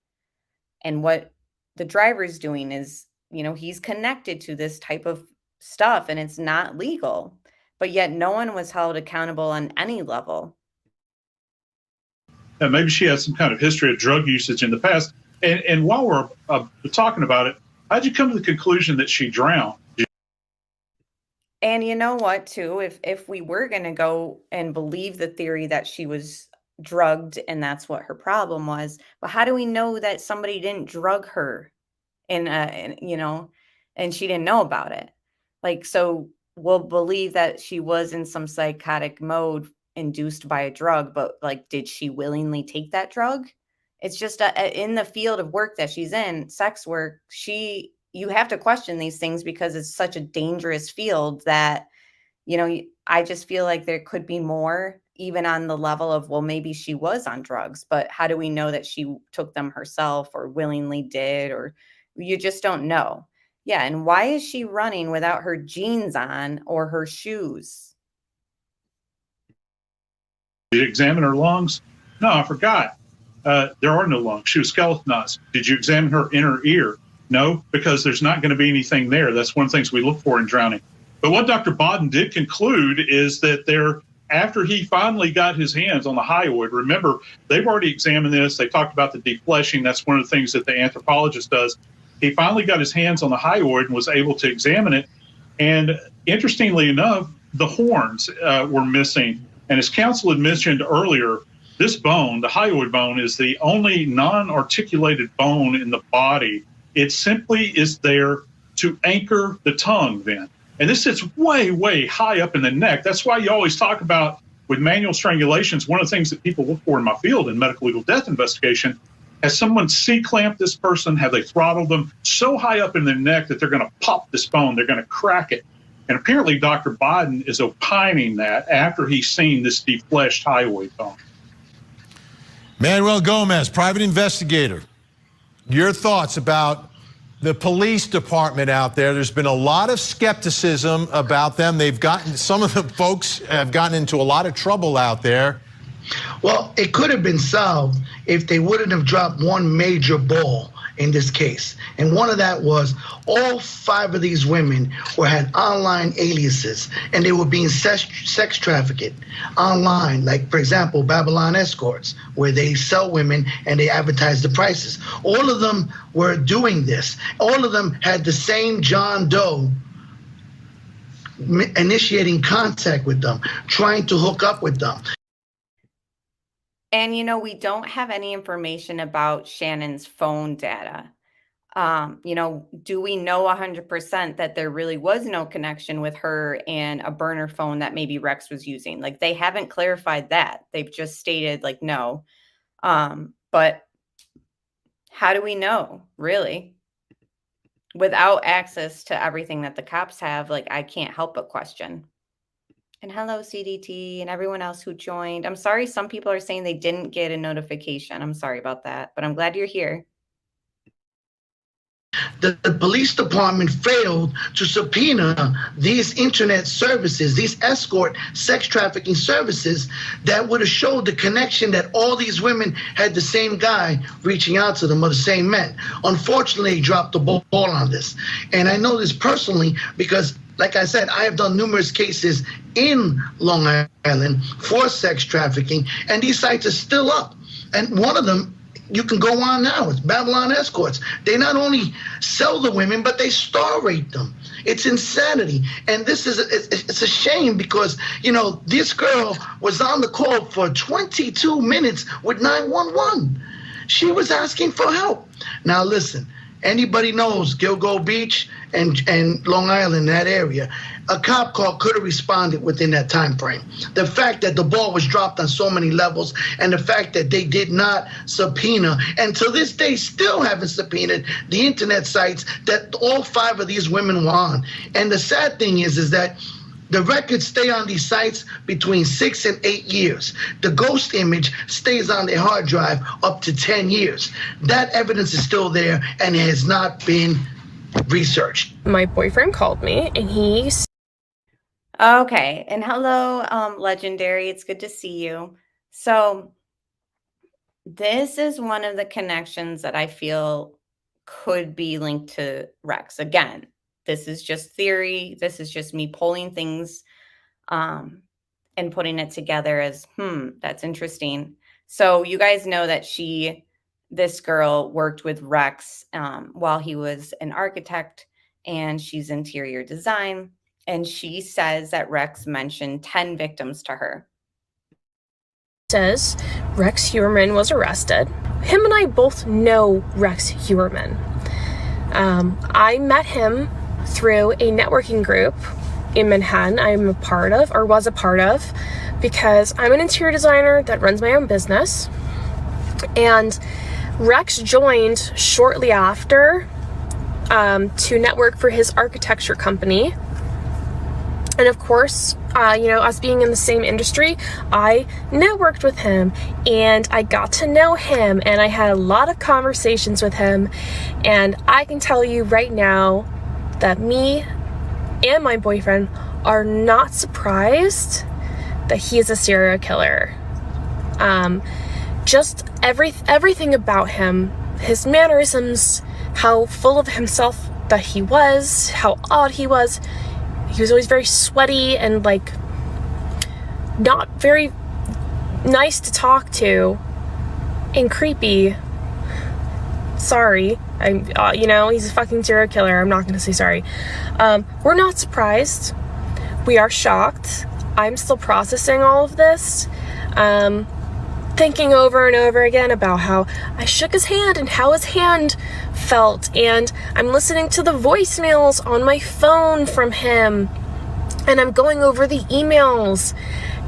And what the driver's doing is, he's connected to this type of stuff, and it's not legal, but yet no one was held accountable on any level. And maybe she has some kind of history of drug usage in the past. And while we're talking about it, how'd you come to the conclusion that she drowned? And you know what, too, if we were going to go and believe the theory that she was drugged and that's what her problem was, but how do we know that somebody didn't drug her and she didn't know about it? Like, so we'll believe that she was in some psychotic mode induced by a drug, but, like, did she willingly take that drug? It's just in the field of work that she's in, sex work, you have to question these things because it's such a dangerous field that, I just feel like there could be more, even on the level of, well, maybe she was on drugs, but how do we know that she took them herself or willingly did, or you just don't know. Yeah. And why is she running without her jeans on or her shoes? Did you examine her lungs? No, I forgot. There are no lungs. She was skeletonized. Did you examine her inner ear? No, because there's not going to be anything there. That's one of the things we look for in drowning. But what Dr. Bodden did conclude is that after he finally got his hands on the hyoid, remember, they've already examined this. They talked about the defleshing. That's one of the things that the anthropologist does. He finally got his hands on the hyoid and was able to examine it. And interestingly enough, the horns were missing. And as counsel had mentioned earlier, this bone, the hyoid bone, is the only non-articulated bone in the body. It simply is there to anchor the tongue then. And this sits way, way high up in the neck. That's why you always talk about, with manual strangulations, one of the things that people look for in my field in medical legal death investigation, has someone C-clamped this person? Have they throttled them so high up in their neck that they're going to pop this bone, they're going to crack it? And apparently Dr. Bodden is opining that after he's seen this defleshed hyoid bone. Manuel Gomez, private investigator. Your thoughts about the police department out there? There's been a lot of skepticism about them. Some of the folks have gotten into a lot of trouble out there. Well, it could have been solved if they wouldn't have dropped one major ball in this case. And one of that was all 5 of these women had online aliases, and they were being sex trafficked online. Like, for example, Babylon Escorts, where they sell women and they advertise the prices. All of them were doing this. All of them had the same John Doe initiating contact with them, trying to hook up with them. And, we don't have any information about Shannon's phone data. Do we know 100% that there really was no connection with her and a burner phone that maybe Rex was using? Like, they haven't clarified that. They've just stated, like, no. But how do we know, really? Without access to everything that the cops have, like, I can't help but question. And hello, CDT, and everyone else who joined. I'm sorry some people are saying they didn't get a notification. I'm sorry about that, but I'm glad you're here. The police department failed to subpoena these internet services, these escort sex trafficking services that would have showed the connection that all these women had the same guy reaching out to them or the same men. Unfortunately, they dropped the ball on this. And I know this personally because, like I said, I have done numerous cases in Long Island for sex trafficking, and these sites are still up. And one of them, you can go on now. It's Babylon Escorts. They not only sell the women, but they star rate them. It's insanity. And this is, it's a shame because, this girl was on the call for 22 minutes with 911. She was asking for help. Now, listen, anybody knows Gilgo Beach and Long Island, that area, a cop call could have responded within that time frame. The fact that the ball was dropped on so many levels and the fact that they did not subpoena, and to this day still haven't subpoenaed the internet sites that all 5 of these women were on. And the sad thing is that the records stay on these sites between 6 and 8 years. The ghost image stays on their hard drive up to 10 years. That evidence is still there and it has not been researched. My boyfriend called me and he... Okay. And hello, Legendary. It's good to see you. So this is one of the connections that I feel could be linked to Rex. Again, this is just theory. This is just me pulling things and putting it together as, that's interesting. So you guys know that this girl worked with Rex while he was an architect, and she's interior design. And she says that Rex mentioned 10 victims to her. Says Rex Heuermann was arrested. Him and I both know Rex Heuermann. I met him through a networking group in Manhattan I'm a part of, or was a part of, because I'm an interior designer that runs my own business. And Rex joined shortly after to network for his architecture company. And of course, us being in the same industry, I networked with him and I got to know him and I had a lot of conversations with him. And I can tell you right now that me and my boyfriend are not surprised that he is a serial killer. Just everything about him, his mannerisms, how full of himself that he was, how odd he was. He was always very sweaty and not very nice to talk to and creepy. Sorry, he's a fucking serial killer. I'm not gonna say sorry. We're not surprised. We are shocked. I'm still processing all of this. Thinking over and over again about how I shook his hand and how his hand felt, and I'm listening to the voicemails on my phone from him, and I'm going over the emails,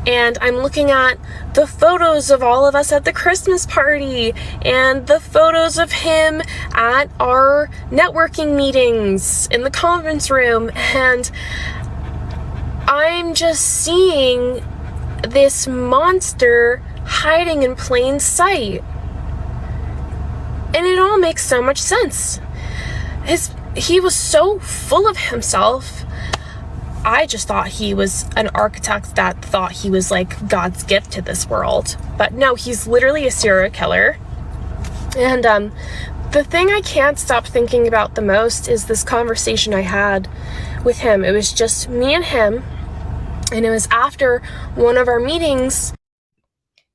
and I'm looking at the photos of all of us at the Christmas party and the photos of him at our networking meetings in the conference room, and I'm just seeing this monster hiding in plain sight. And it all makes so much sense. He was so full of himself. I just thought he was an architect that thought he was like God's gift to this world. But no, he's literally a serial killer. And the thing I can't stop thinking about the most is this conversation I had with him. It was just me and him. And it was after one of our meetings.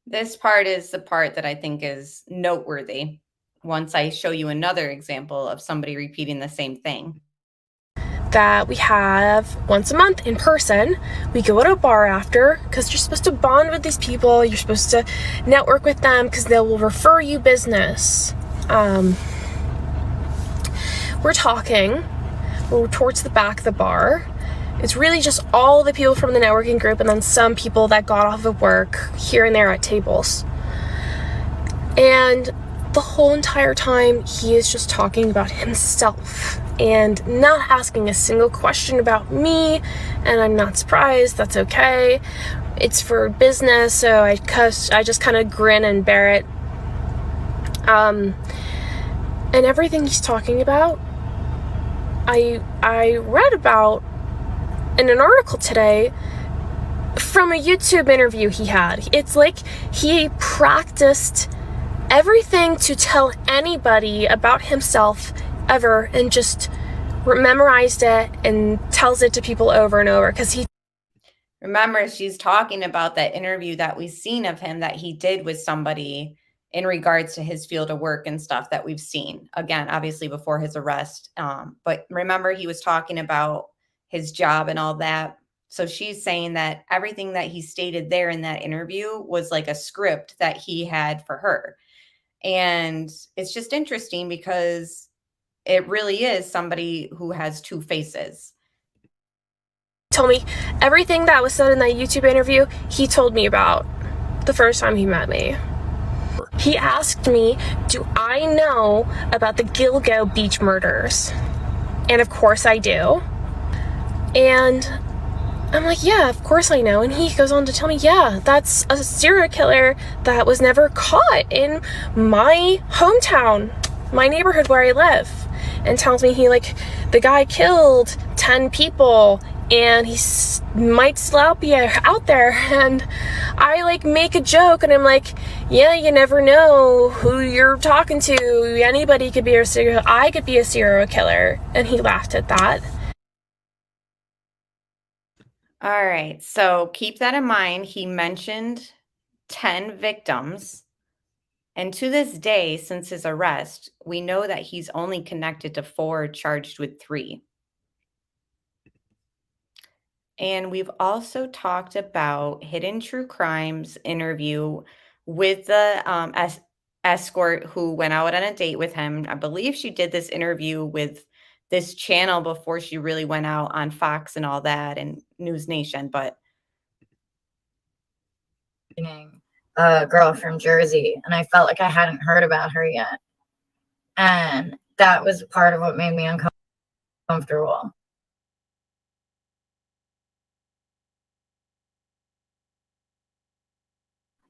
This part is the part that I think is noteworthy. Once I show you another example of somebody repeating the same thing. that we have once a month in person. We go to a bar after because you're supposed to bond with these people. You're supposed to network with them because they will refer you business. We're talking. We're towards the back of the bar. It's really just all the people from the networking group and then some people that got off of work here and there at tables. And the whole entire time, he is just talking about himself and not asking a single question about me. And I'm not surprised. That's okay. It's for business, so I just kind of grin and bear it. And everything he's talking about, I read about in an article today from a YouTube interview he had. It's like he practiced everything to tell anybody about himself ever and just memorized it and tells it to people over and over because he. Remember, she's talking about that interview that we've seen of him that he did with somebody in regards to his field of work and stuff that we've seen. Again, obviously before his arrest. But remember, he was talking about his job and all that. So she's saying that everything that he stated there in that interview was like a script that he had for her. And it's just interesting because it really is somebody who has two faces. Told me everything that was said in that YouTube interview, he told me about the first time he met me. He asked me, do I know about the Gilgo Beach murders? And of course I do. And I'm like, yeah, of course I know. And he goes on to tell me, yeah, that's a serial killer that was never caught in my hometown, my neighborhood where I live. And tells me the guy killed 10 people and he might still be out there. And I make a joke and I'm like, yeah, you never know who you're talking to. Anybody could be I could be a serial killer. And he laughed at that. All right, so keep that in mind. He mentioned 10 victims. And to this day, since his arrest, we know that he's only connected to 4, charged with 3. And we've also talked about Hidden True Crimes interview with the escort who went out on a date with him. I believe she did this interview with this channel before she really went out on Fox and all that and News Nation, but a girl from Jersey, and I felt like I hadn't heard about her yet. And that was part of what made me uncomfortable.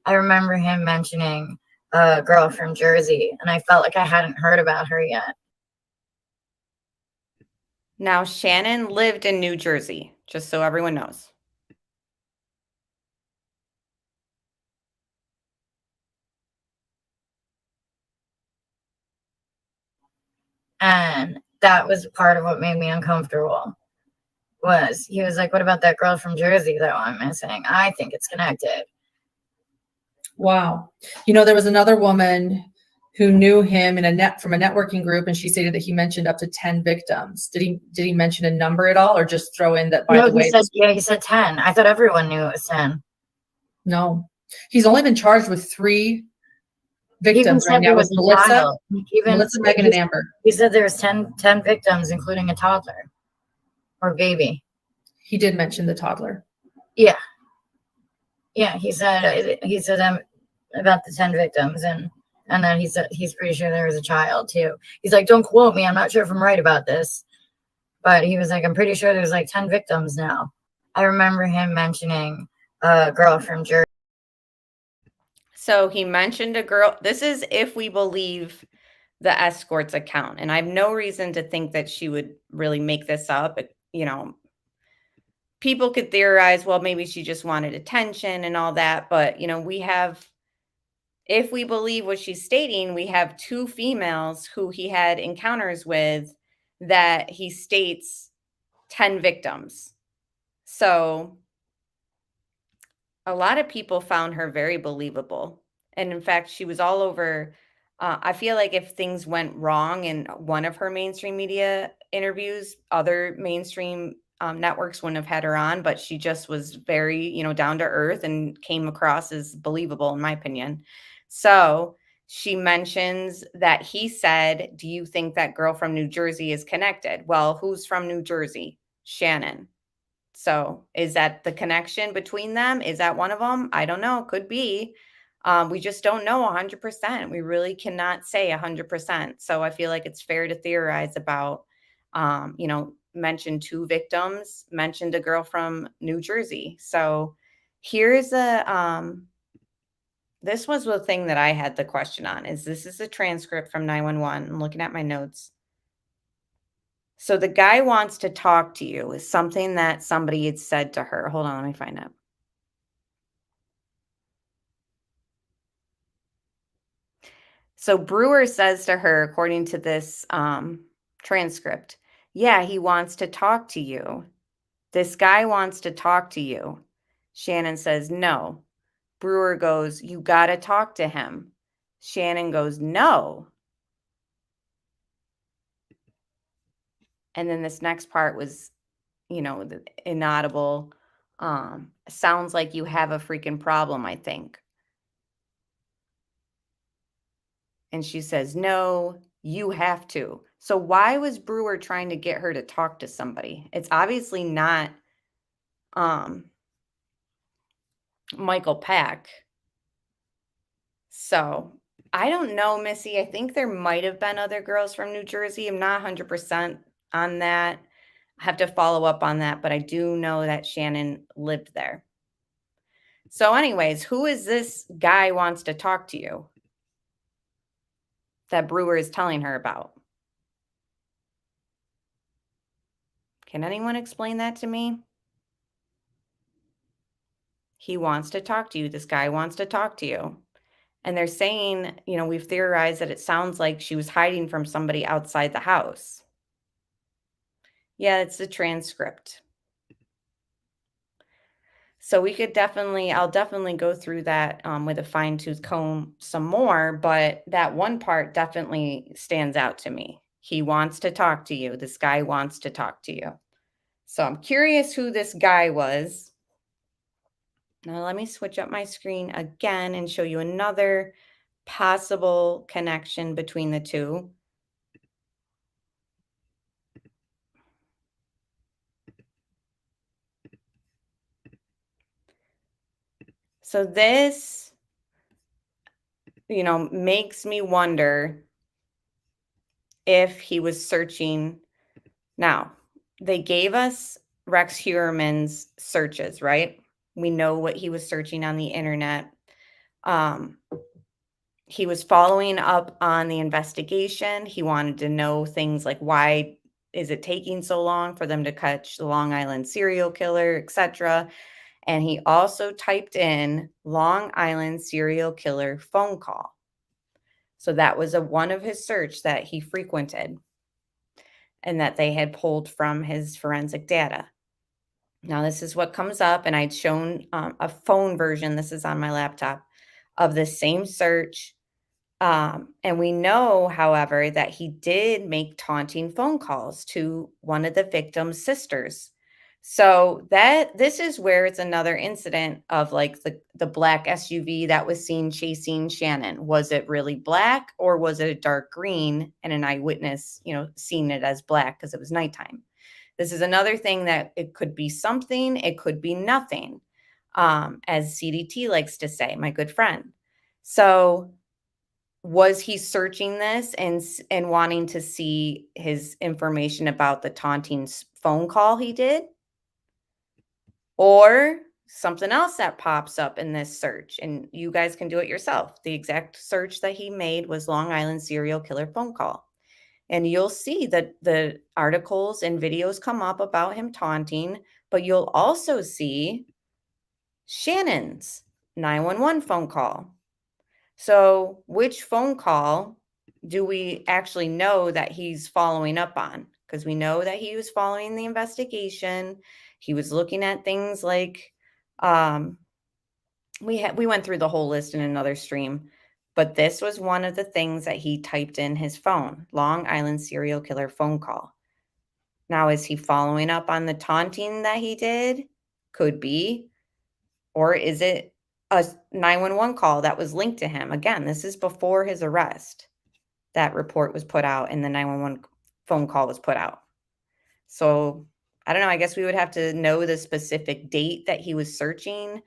I remember him mentioning a girl from Jersey, and I felt like I hadn't heard about her yet. Now, Shannon lived in New Jersey, just so everyone knows. And that was part of what made me uncomfortable. He was like, what about that girl from Jersey that I'm missing? I think it's connected. Wow. There was another woman who knew him from a networking group, and she stated that he mentioned up to 10 victims. Did he mention a number at all, or just throw in that, by the way? He said 10. I thought everyone knew it was 10. No. He's only been charged with 3 victims right now, with Melissa, Megan, and Amber. He said there was 10 victims, including a toddler or baby. He did mention the toddler. Yeah. Yeah, he said about the 10 victims, and then he said he's pretty sure there was a child too. He's like, don't quote me, I'm not sure if I'm right about this, but he was like, I'm pretty sure there's 10 victims now. I remember him mentioning a girl from Jersey. So he mentioned a girl. This is if we believe the escort's account, and I have no reason to think that she would really make this up. People could theorize, well, maybe she just wanted attention and all that. But, if we believe what she's stating, we have 2 females who he had encounters with that he states 10 victims. So a lot of people found her very believable. And in fact, she was all over I feel like if things went wrong in one of her mainstream media interviews, other mainstream networks wouldn't have had her on, but she just was very, down to earth and came across as believable, in my opinion. So she mentions that he said, "Do you think that girl from New Jersey is connected?" Well, who's from New Jersey? Shannon. So is that the connection between them? Is that one of them? I don't know. Could be. We just don't know 100%. We really cannot say 100%. So I feel like it's fair to theorize about, mentioned 2 victims, mentioned a girl from New Jersey. So here's this was the thing that I had the question on. This is a transcript from 911. I'm looking at my notes. So the guy wants to talk to you is something that somebody had said to her. Hold on, let me find it. So Brewer says to her, according to this transcript, "Yeah, he wants to talk to you. This guy wants to talk to you." Shannon says, "No." Brewer goes, "You got to talk to him." Shannon goes, "No." And then this next part was, the inaudible. Sounds like you have a freaking problem, I think. And she says, "No, you have to." So why was Brewer trying to get her to talk to somebody? It's obviously not Michael Peck. So I don't know, Missy. I think there might have been other girls from New Jersey. I'm not 100% on that. I have to follow up on that, but I do know that Shannon lived there. So anyways, who is this guy wants to talk to you that Brewer is telling her about? Can anyone explain that to me? He wants to talk to you. This guy wants to talk to you. And they're saying, we've theorized that it sounds like she was hiding from somebody outside the house. Yeah, it's the transcript. So we could I'll definitely go through that with a fine-tooth comb some more, but that one part definitely stands out to me. He wants to talk to you. This guy wants to talk to you. So I'm curious who this guy was. Now let me switch up my screen again and show you another possible connection between the two. So this, makes me wonder if he was searching. Now, they gave us Rex Heuermann's searches, right? We know what he was searching on the internet. He was following up on the investigation. He wanted to know things like, why is it taking so long for them to catch the Long Island serial killer, etc. And he also typed in Long Island serial killer phone call. So that was one of his search that he frequented and that they had pulled from his forensic data. Now, this is what comes up, and I'd shown a phone version, this is on my laptop, of the same search. And we know, however, that he did make taunting phone calls to one of the victim's sisters. So this is where it's another incident of like the black SUV that was seen chasing Shannon. Was it really black or was it a dark green and an eyewitness, seeing it as black because it was nighttime? This is another thing that it could be something, it could be nothing, as CDT likes to say, my good friend. So was he searching this and wanting to see his information about the taunting phone call he did? Or something else that pops up in this search, and you guys can do it yourself. The exact search that he made was Long Island serial killer phone call. And you'll see that the articles and videos come up about him taunting, but you'll also see Shannon's 911 phone call. So which phone call do we actually know that he's following up on? Because we know that he was following the investigation. He was looking at things like we went through the whole list in another stream, But this was one of the things that he typed in his phone, Long Island serial killer phone call. Now, is he following up on the taunting that he did? Could be. Or is it a 911 call that was linked to him? Again, this is before his arrest. That report was put out and the 911 phone call was put out. So I don't know. I guess we would have to know the specific date that he was searching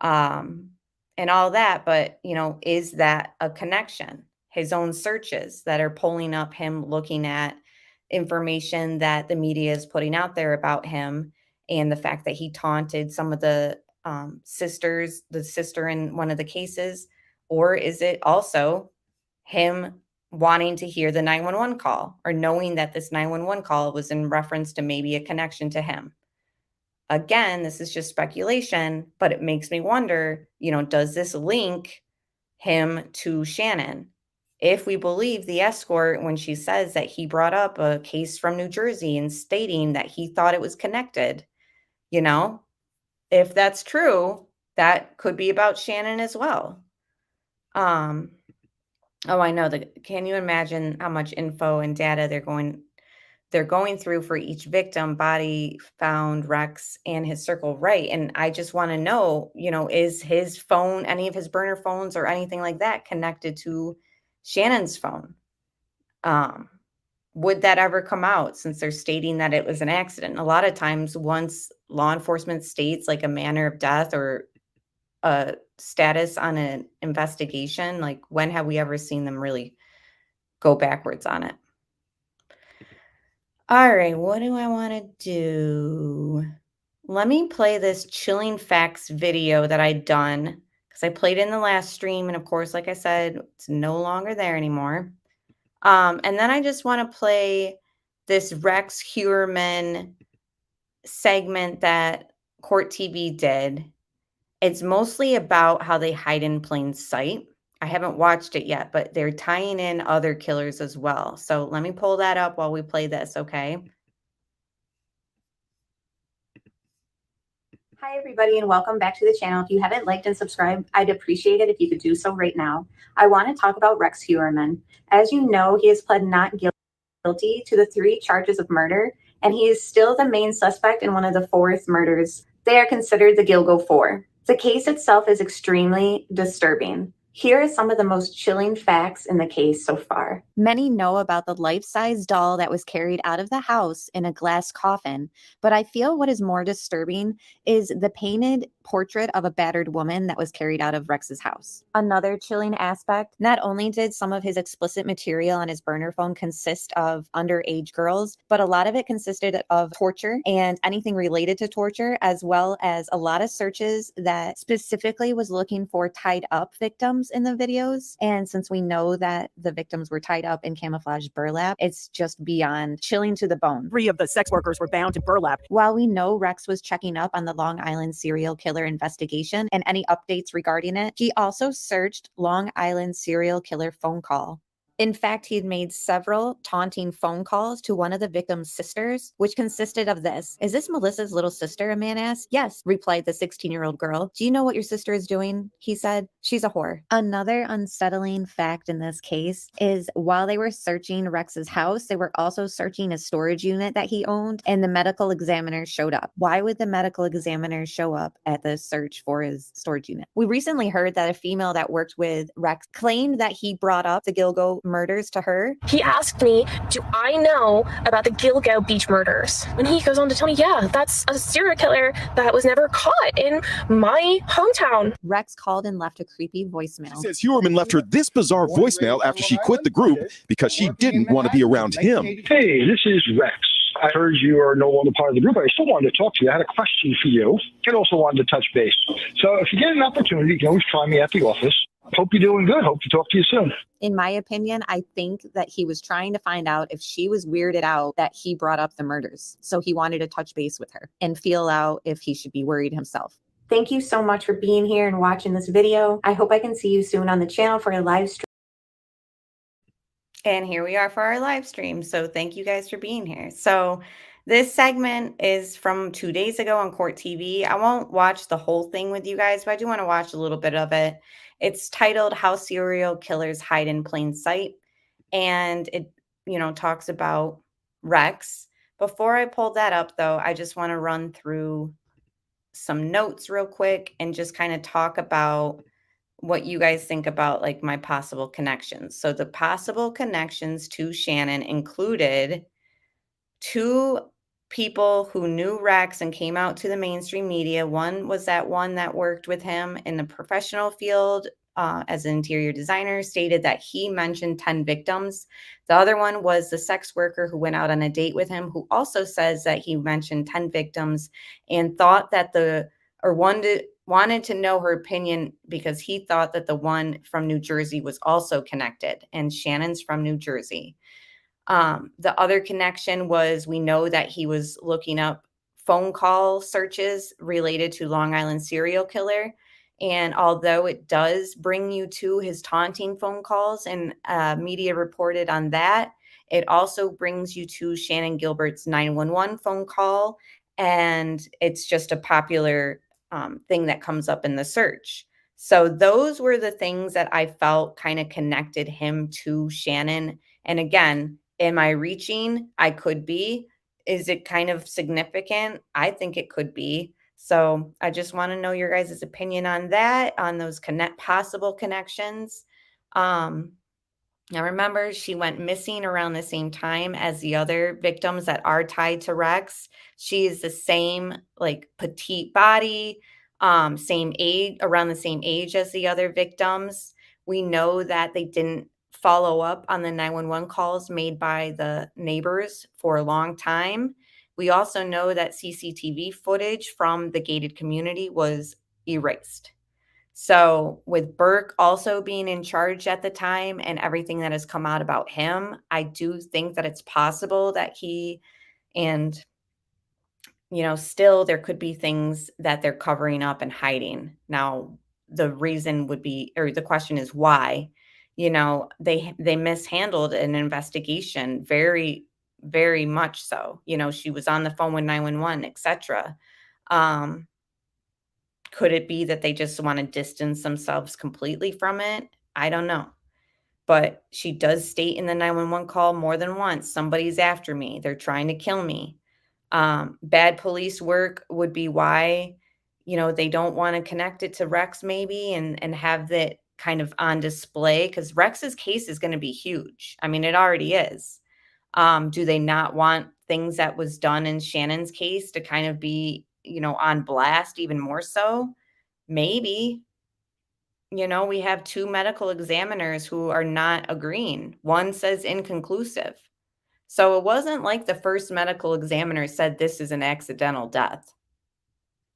and all that. But, you know, is that a connection? His own searches that are pulling up him looking at information that the media is putting out there about him, and the fact that he taunted some of the sisters, the sister in one of the cases. Or is it also him wanting to hear the 911 call, or knowing that this 911 call was in reference to maybe a connection to him? Again, this is just speculation, but it makes me wonder, you know, does this link him to Shannon? If we believe the escort when she says that he brought up a case from New Jersey and stating that he thought it was connected, you know, if that's true, that could be about Shannon as well. Oh, I know. Can you imagine how much info and data they're going through for each victim? Body found, Rex, and his circle, right? And I just want to know, you know, is his phone, any of his burner phones or anything like that, connected to Shannon's phone? Would that ever come out, since they're stating that it was an accident? A lot of times, once law enforcement states like a manner of death or a status on an investigation, like, when have we ever seen them really go backwards on it? All right, what do I want to do? Let me play this chilling facts video that I done, because I played it in the last stream, and of course, like I said, it's no longer there anymore. And then I just want to play this Rex Heuermann segment that Court TV did. It's mostly about how they hide in plain sight. I haven't watched it yet, but they're tying in other killers as well. So let me pull that up while we play this, okay? Hi, everybody, and welcome back to the channel. If you haven't liked and subscribed, I'd appreciate it if you could do so right now. I want to talk about Rex Heuermann. As you know, he has pled not guilty to the 3 charges of murder, and he is still the main suspect in one of the 4th murders. They are considered the Gilgo 4. The case itself is extremely disturbing. Here are some of the most chilling facts in the case so far. Many know about the life-size doll that was carried out of the house in a glass coffin, but I feel what is more disturbing is the painted portrait of a battered woman that was carried out of Rex's house. Another chilling aspect, not only did some of his explicit material on his burner phone consist of underage girls, but a lot of it consisted of torture and anything related to torture, as well as a lot of searches that specifically was looking for tied up victims in the videos. And since we know that the victims were tied up in camouflage burlap, it's just beyond chilling to the bone. 3 of the sex workers were bound in burlap. While we know Rex was checking up on the Long Island serial killer investigation and any updates regarding it, he also searched Long Island serial killer phone call. In fact, he had made several taunting phone calls to one of the victim's sisters, which consisted of this. "Is this Melissa's little sister?" a man asked. "Yes," replied the 16-year-old girl. "Do you know what your sister is doing?" he said. "She's a whore." Another unsettling fact in this case is while they were searching Rex's house, they were also searching a storage unit that he owned, and the medical examiner showed up. Why would the medical examiner show up at the search for his storage unit? We recently heard that a female that worked with Rex claimed that he brought up the Gilgo murders to her. He asked me, do I know about the Gilgo Beach murders? And he goes on to tell me, yeah, that's a serial killer that was never caught in my hometown. Rex called and left a creepy voicemail. She says Heuermann left her this bizarre voicemail after she quit the group because she didn't want to be around him. "Hey, this is Rex. I heard you are no longer part of the group. I still wanted to talk to you. I had a question for you and also wanted to touch base. So if you get an opportunity, you can always try me at the office. Hope you're doing good. Hope to talk to you soon." In my opinion, I think that he was trying to find out if she was weirded out that he brought up the murders. So he wanted to touch base with her and feel out if he should be worried himself. Thank you so much for being here and watching this video. I hope I can see you soon on the channel for a live stream. And here we are for our live stream. So thank you guys for being here. So this segment is from 2 days ago on Court TV. I won't watch the whole thing with you guys, but I do want to watch a little bit of it. It's titled How Serial Killers Hide in Plain Sight. And it, talks about Rex. Before I pull that up, though, I just want to run through some notes real quick and just kind of talk about what you guys think about like my possible connections. So the possible connections to Shannon included 2 people who knew Rex and came out to the mainstream media. One was that one that worked with him in the professional field as an interior designer, stated that he mentioned 10 victims. The other one was the sex worker who went out on a date with him, who also says that he mentioned 10 victims and thought that wanted to know her opinion because he thought that the one from New Jersey was also connected, and Shannon's from New Jersey. The other connection was, we know that he was looking up phone call searches related to Long Island serial killer. And although it does bring you to his taunting phone calls and media reported on that, it also brings you to Shannon Gilbert's 911 phone call. And it's just a popular thing that comes up in the search. So those were the things that I felt kind of connected him to Shannon. And again, am I reaching? I could be. Is it kind of significant? I think it could be. So I just want to know your guys' opinion on that, on those possible connections. Now remember, she went missing around the same time as the other victims that are tied to Rex. She is the same, like, petite body, same age, around the same age as the other victims. We know that they didn't follow up on the 911 calls made by the neighbors for a long time. We also know that CCTV footage from the gated community was erased. So with Burke also being in charge at the time and everything that has come out about him, I do think that it's possible that he and, still there could be things that they're covering up and hiding. Now, the reason would be, or the question is why? They mishandled an investigation very, very much so. She was on the phone with 911, etc. Could it be that they just want to distance themselves completely from it? I don't know. But she does state in the 911 call more than once, somebody's after me. They're trying to kill me. Bad police work would be why, they don't want to connect it to Rex maybe and have that kind of on display, because Rex's case is going to be huge. I mean, it already is. Do they not want things that was done in Shannon's case to kind of be, on blast even more so? Maybe. We have 2 medical examiners who are not agreeing. One says inconclusive. So it wasn't like the first medical examiner said this is an accidental death.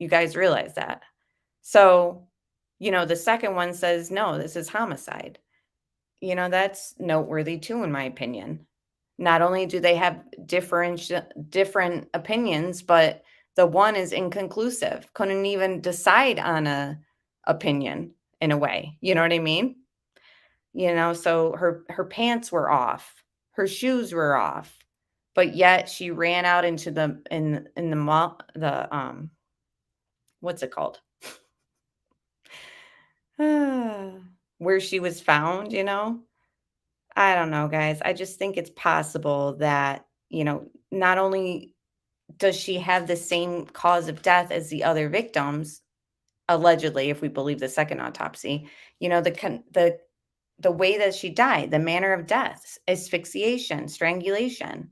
You guys realize that. So, the second one says, no, this is homicide. That's noteworthy too, in my opinion. Not only do they have different opinions, but the one is inconclusive. Couldn't even decide on a opinion in a way. You know what I mean? So her pants were off. Her shoes were off. But yet she ran out into in the mall, what's it called? Where she was found, I don't know, guys. I just think it's possible that, not only does she have the same cause of death as the other victims, allegedly, if we believe the second autopsy, the way that she died, the manner of death, asphyxiation, strangulation.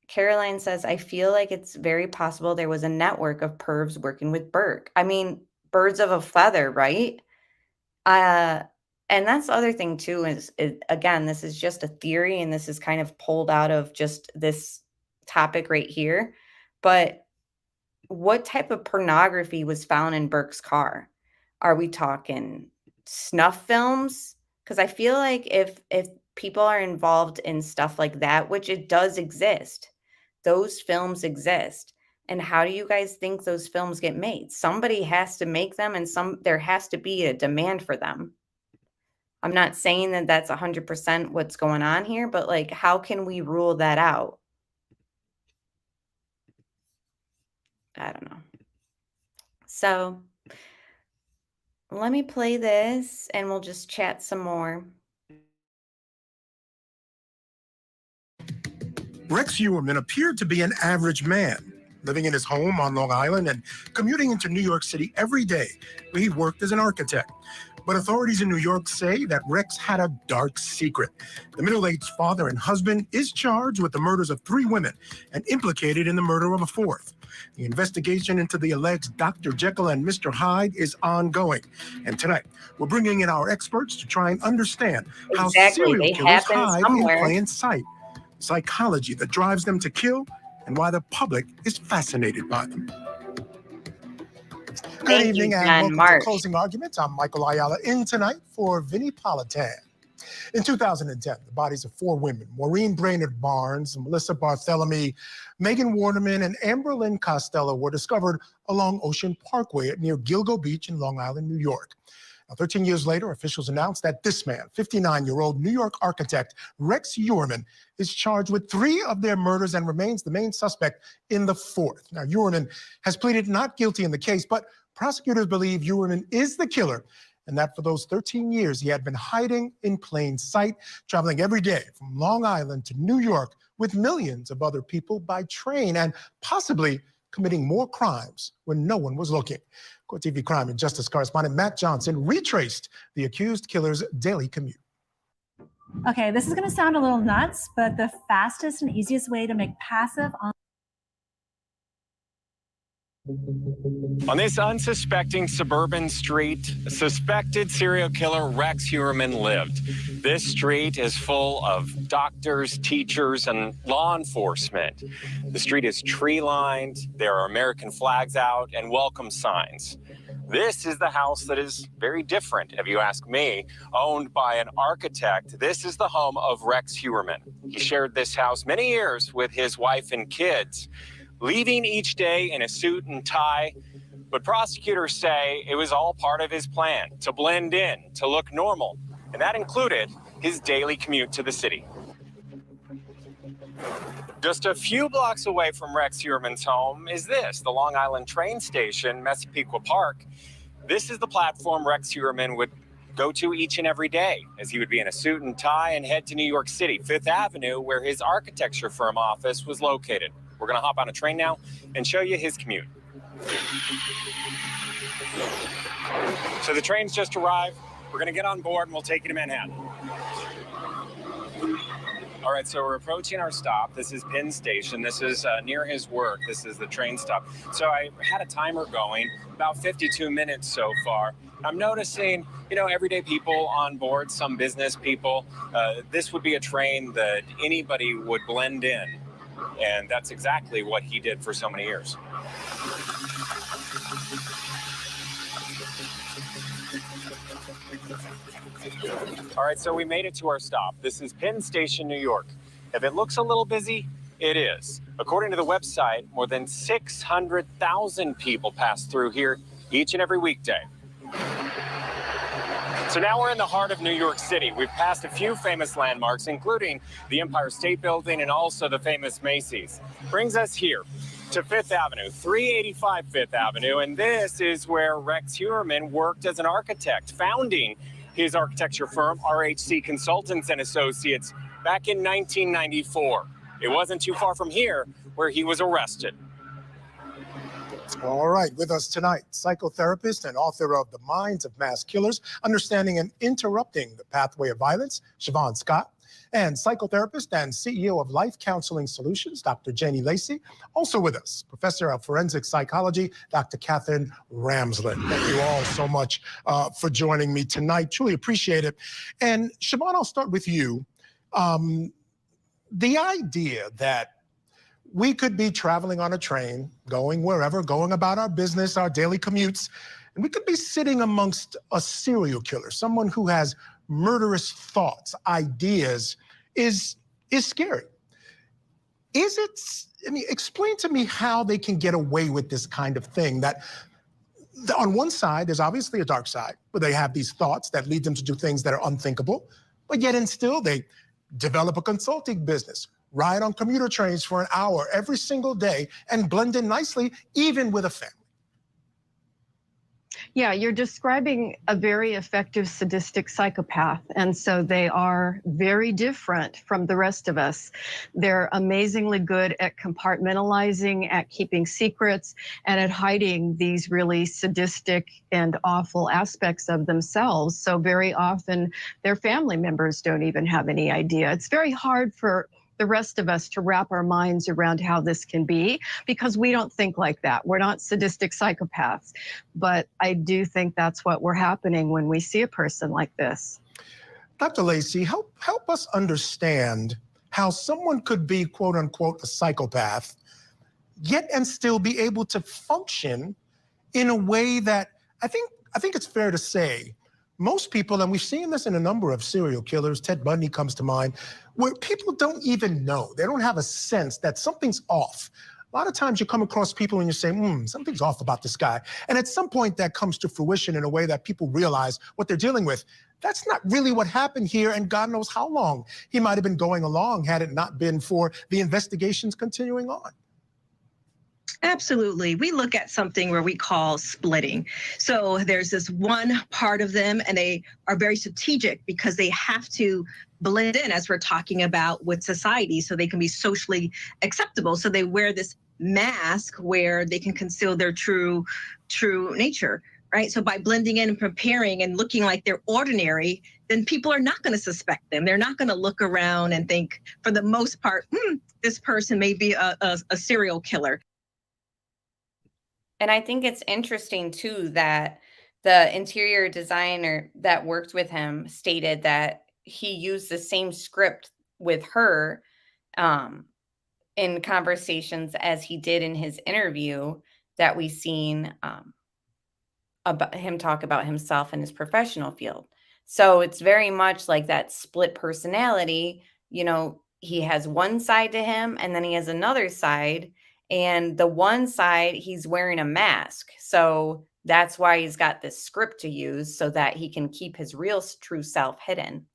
Caroline says, I feel like it's very possible there was a network of pervs working with Burke. I mean, birds of a feather, right? And that's the other thing too, is again, this is just a theory and this is kind of pulled out of just this topic right here. But what type of pornography was found in Burke's car? Are we talking snuff films? Because I feel like if people are involved in stuff like that, which it does exist, those films exist. And how do you guys think those films get made? Somebody has to make them, and there has to be a demand for them. I'm not saying that that's 100% what's going on here, but like, how can we rule that out? I don't know. So let me play this and we'll just chat some more. Rex Heuermann appeared to be an average man, living in his home on Long Island and commuting into New York City every day, where he worked as an architect. But authorities in New York say that Rex had a dark secret. The middle-aged father and husband is charged with the murders of 3 women and implicated in the murder of a 4th. The investigation into the alleged Dr. Jekyll and Mr. Hyde is ongoing. And tonight, we're bringing in our experts to try and understand how serial killers hide in plain sight, psychology that drives them to kill, and why the public is fascinated by them. Good evening and welcome to Closing Arguments. I'm Michael Ayala, in tonight for Vinnie Politan. In 2010, the bodies of 4 women, Maureen Brainerd Barnes, Melissa Barthelemy, Megan Warderman, and Amber Lynn Costello, were discovered along Ocean Parkway near Gilgo Beach in Long Island, New York. Now, 13 years later, officials announced that this man, 59-year-old New York architect Rex Heuermann, is charged with 3 of their murders and remains the main suspect in the 4th. Now, Heuermann has pleaded not guilty in the case, but prosecutors believe Heuermann is the killer, and that for those 13 years, he had been hiding in plain sight, traveling every day from Long Island to New York with millions of other people by train, and possibly committing more crimes when no one was looking. Court TV crime and justice correspondent Matt Johnson retraced the accused killer's daily commute. Okay, this is going to sound a little nuts, but the fastest and easiest way to make passive On this unsuspecting suburban street, suspected serial killer Rex Heuermann lived. This street is full of doctors, teachers, and law enforcement. The street is tree-lined, there are American flags out, and welcome signs. This is the house that is very different, if you ask me. Owned by an architect, this is the home of Rex Heuermann. He shared this house many years with his wife and kids, leaving each day in a suit and tie. But prosecutors say it was all part of his plan to blend in, to look normal. And that included his daily commute to the city. Just a few blocks away from Rex Heuermann's home is this, the Long Island train station, Massapequa Park. This is the platform Rex Heuermann would go to each and every day, as he would be in a suit and tie and head to New York City, 5th Avenue, where his architecture firm office was located. We're going to hop on a train now and show you his commute. So the train's just arrived. We're going to get on board and we'll take you to Manhattan. All right, so we're approaching our stop. This is Penn Station. This is near his work. This is the train stop. So I had a timer going, about 52 minutes so far. I'm noticing, everyday people on board, some business people. This would be a train that anybody would blend in. And that's exactly what he did for so many years. All right, so we made it to our stop. This is Penn Station, New York. If it looks a little busy, it is. According to the website, more than 600,000 people pass through here each and every weekday. So now we're in the heart of New York City. We've passed a few famous landmarks, including the Empire State Building and also the famous Macy's. Brings us here to 5th Avenue, 385 5th Avenue, and this is where Rex Heuermann worked as an architect, founding his architecture firm, RHC Consultants and Associates, back in 1994. It wasn't too far from here where he was arrested. All right, with us tonight, psychotherapist and author of The Minds of Mass Killers, Understanding and Interrupting the Pathway of Violence, Siobhan Scott, and psychotherapist and CEO of Life Counseling Solutions, Dr. Jenny Lacey. Also with us, Professor of Forensic Psychology, Dr. Catherine Ramsland. Thank you all so much for joining me tonight. Truly appreciate it. And Siobhan, I'll start with you. The idea that we could be traveling on a train, going wherever, going about our business, our daily commutes, and we could be sitting amongst a serial killer, someone who has murderous thoughts, ideas, is scary. Is it, explain to me how they can get away with this kind of thing, that on one side, there's obviously a dark side, where they have these thoughts that lead them to do things that are unthinkable, but yet and still they develop a consulting business, ride on commuter trains for an hour every single day, and blend in nicely, even with a family. Yeah, you're describing a very effective sadistic psychopath. And so they are very different from the rest of us. They're amazingly good at compartmentalizing, at keeping secrets, and at hiding these really sadistic and awful aspects of themselves. So very often their family members don't even have any idea. It's very hard for the rest of us to wrap our minds around how this can be, because we don't think like that. We're not sadistic psychopaths. But I do think that's what we're happening when we see a person like this. Dr. Lacey, help us understand how someone could be, quote unquote, a psychopath, yet and still be able to function in a way that I think it's fair to say most people, and we've seen this in a number of serial killers, Ted Bundy comes to mind, where people don't even know. They don't have a sense that something's off. A lot of times you come across people and you say, something's off about this guy. And at some point that comes to fruition in a way that people realize what they're dealing with. That's not really what happened here, and God knows how long he might have been going along had it not been for the investigations continuing on. Absolutely. We look at something where we call splitting. So there's this one part of them, and they are very strategic because they have to blend in, as we're talking about, with society so they can be socially acceptable. So they wear this mask where they can conceal their true nature, right? So by blending in and preparing and looking like they're ordinary, then people are not going to suspect them. They're not going to look around and think, for the most part, this person may be a serial killer. And I think it's interesting, too, that the interior designer that worked with him stated that he used the same script with her in conversations as he did in his interview that we seen about him talk about himself in his professional field. So it's very much like that split personality. You know, he has one side to him and then he has another side. And the one side, he's wearing a mask. So that's why he's got this script to use so that he can keep his real true self hidden.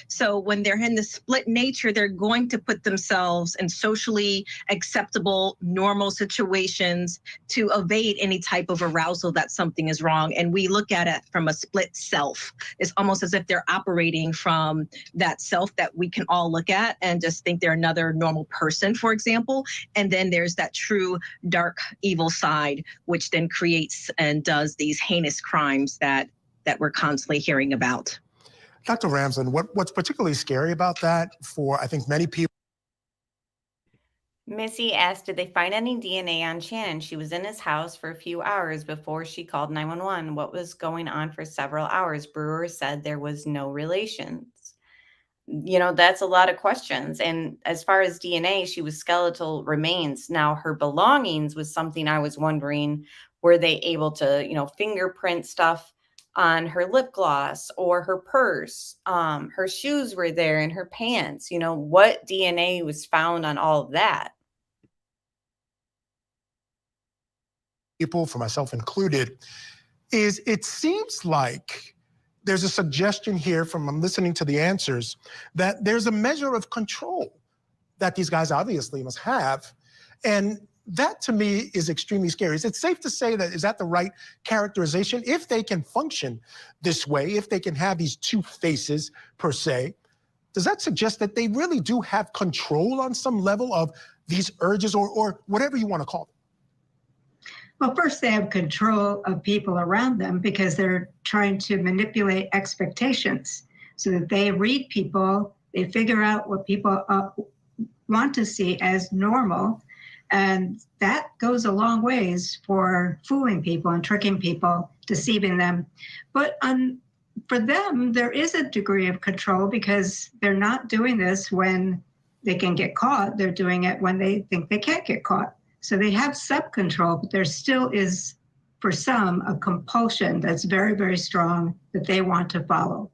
So when they're in the split nature, they're going to put themselves in socially acceptable, normal situations to evade any type of arousal that something is wrong. And we look at it from a split self. It's almost as if they're operating from that self that we can all look at and just think they're another normal person, for example. And then there's that true dark evil side, which then creates and does these heinous crimes that we're constantly hearing about. Dr. Ramsland, what's particularly scary about that for, I think, many people? Missy asked, did they find any DNA on Shannon? She was in his house for a few hours before she called 911. What was going on for several hours? Brewer said there was no relations. You know, that's a lot of questions. And as far as DNA, she was skeletal remains. Now, her belongings was something I was wondering, were they able to, fingerprint stuff on her lip gloss or her purse? Her shoes were there and her pants. What DNA was found on all of that? People, for myself included, is it seems like there's a suggestion here I'm listening to the answers, that there's a measure of control that these guys obviously must have. And that to me is extremely scary. Is it safe to say that, is that the right characterization? If they can function this way, if they can have these two faces per se, does that suggest that they really do have control on some level of these urges or whatever you want to call them? Well, first they have control of people around them because they're trying to manipulate expectations so that they read people, they figure out what people want to see as normal. And that goes a long ways for fooling people and tricking people, deceiving them. But for them, there is a degree of control because they're not doing this when they can get caught. They're doing it when they think they can't get caught. So they have self-control, but there still is, for some, a compulsion that's very, very strong that they want to follow.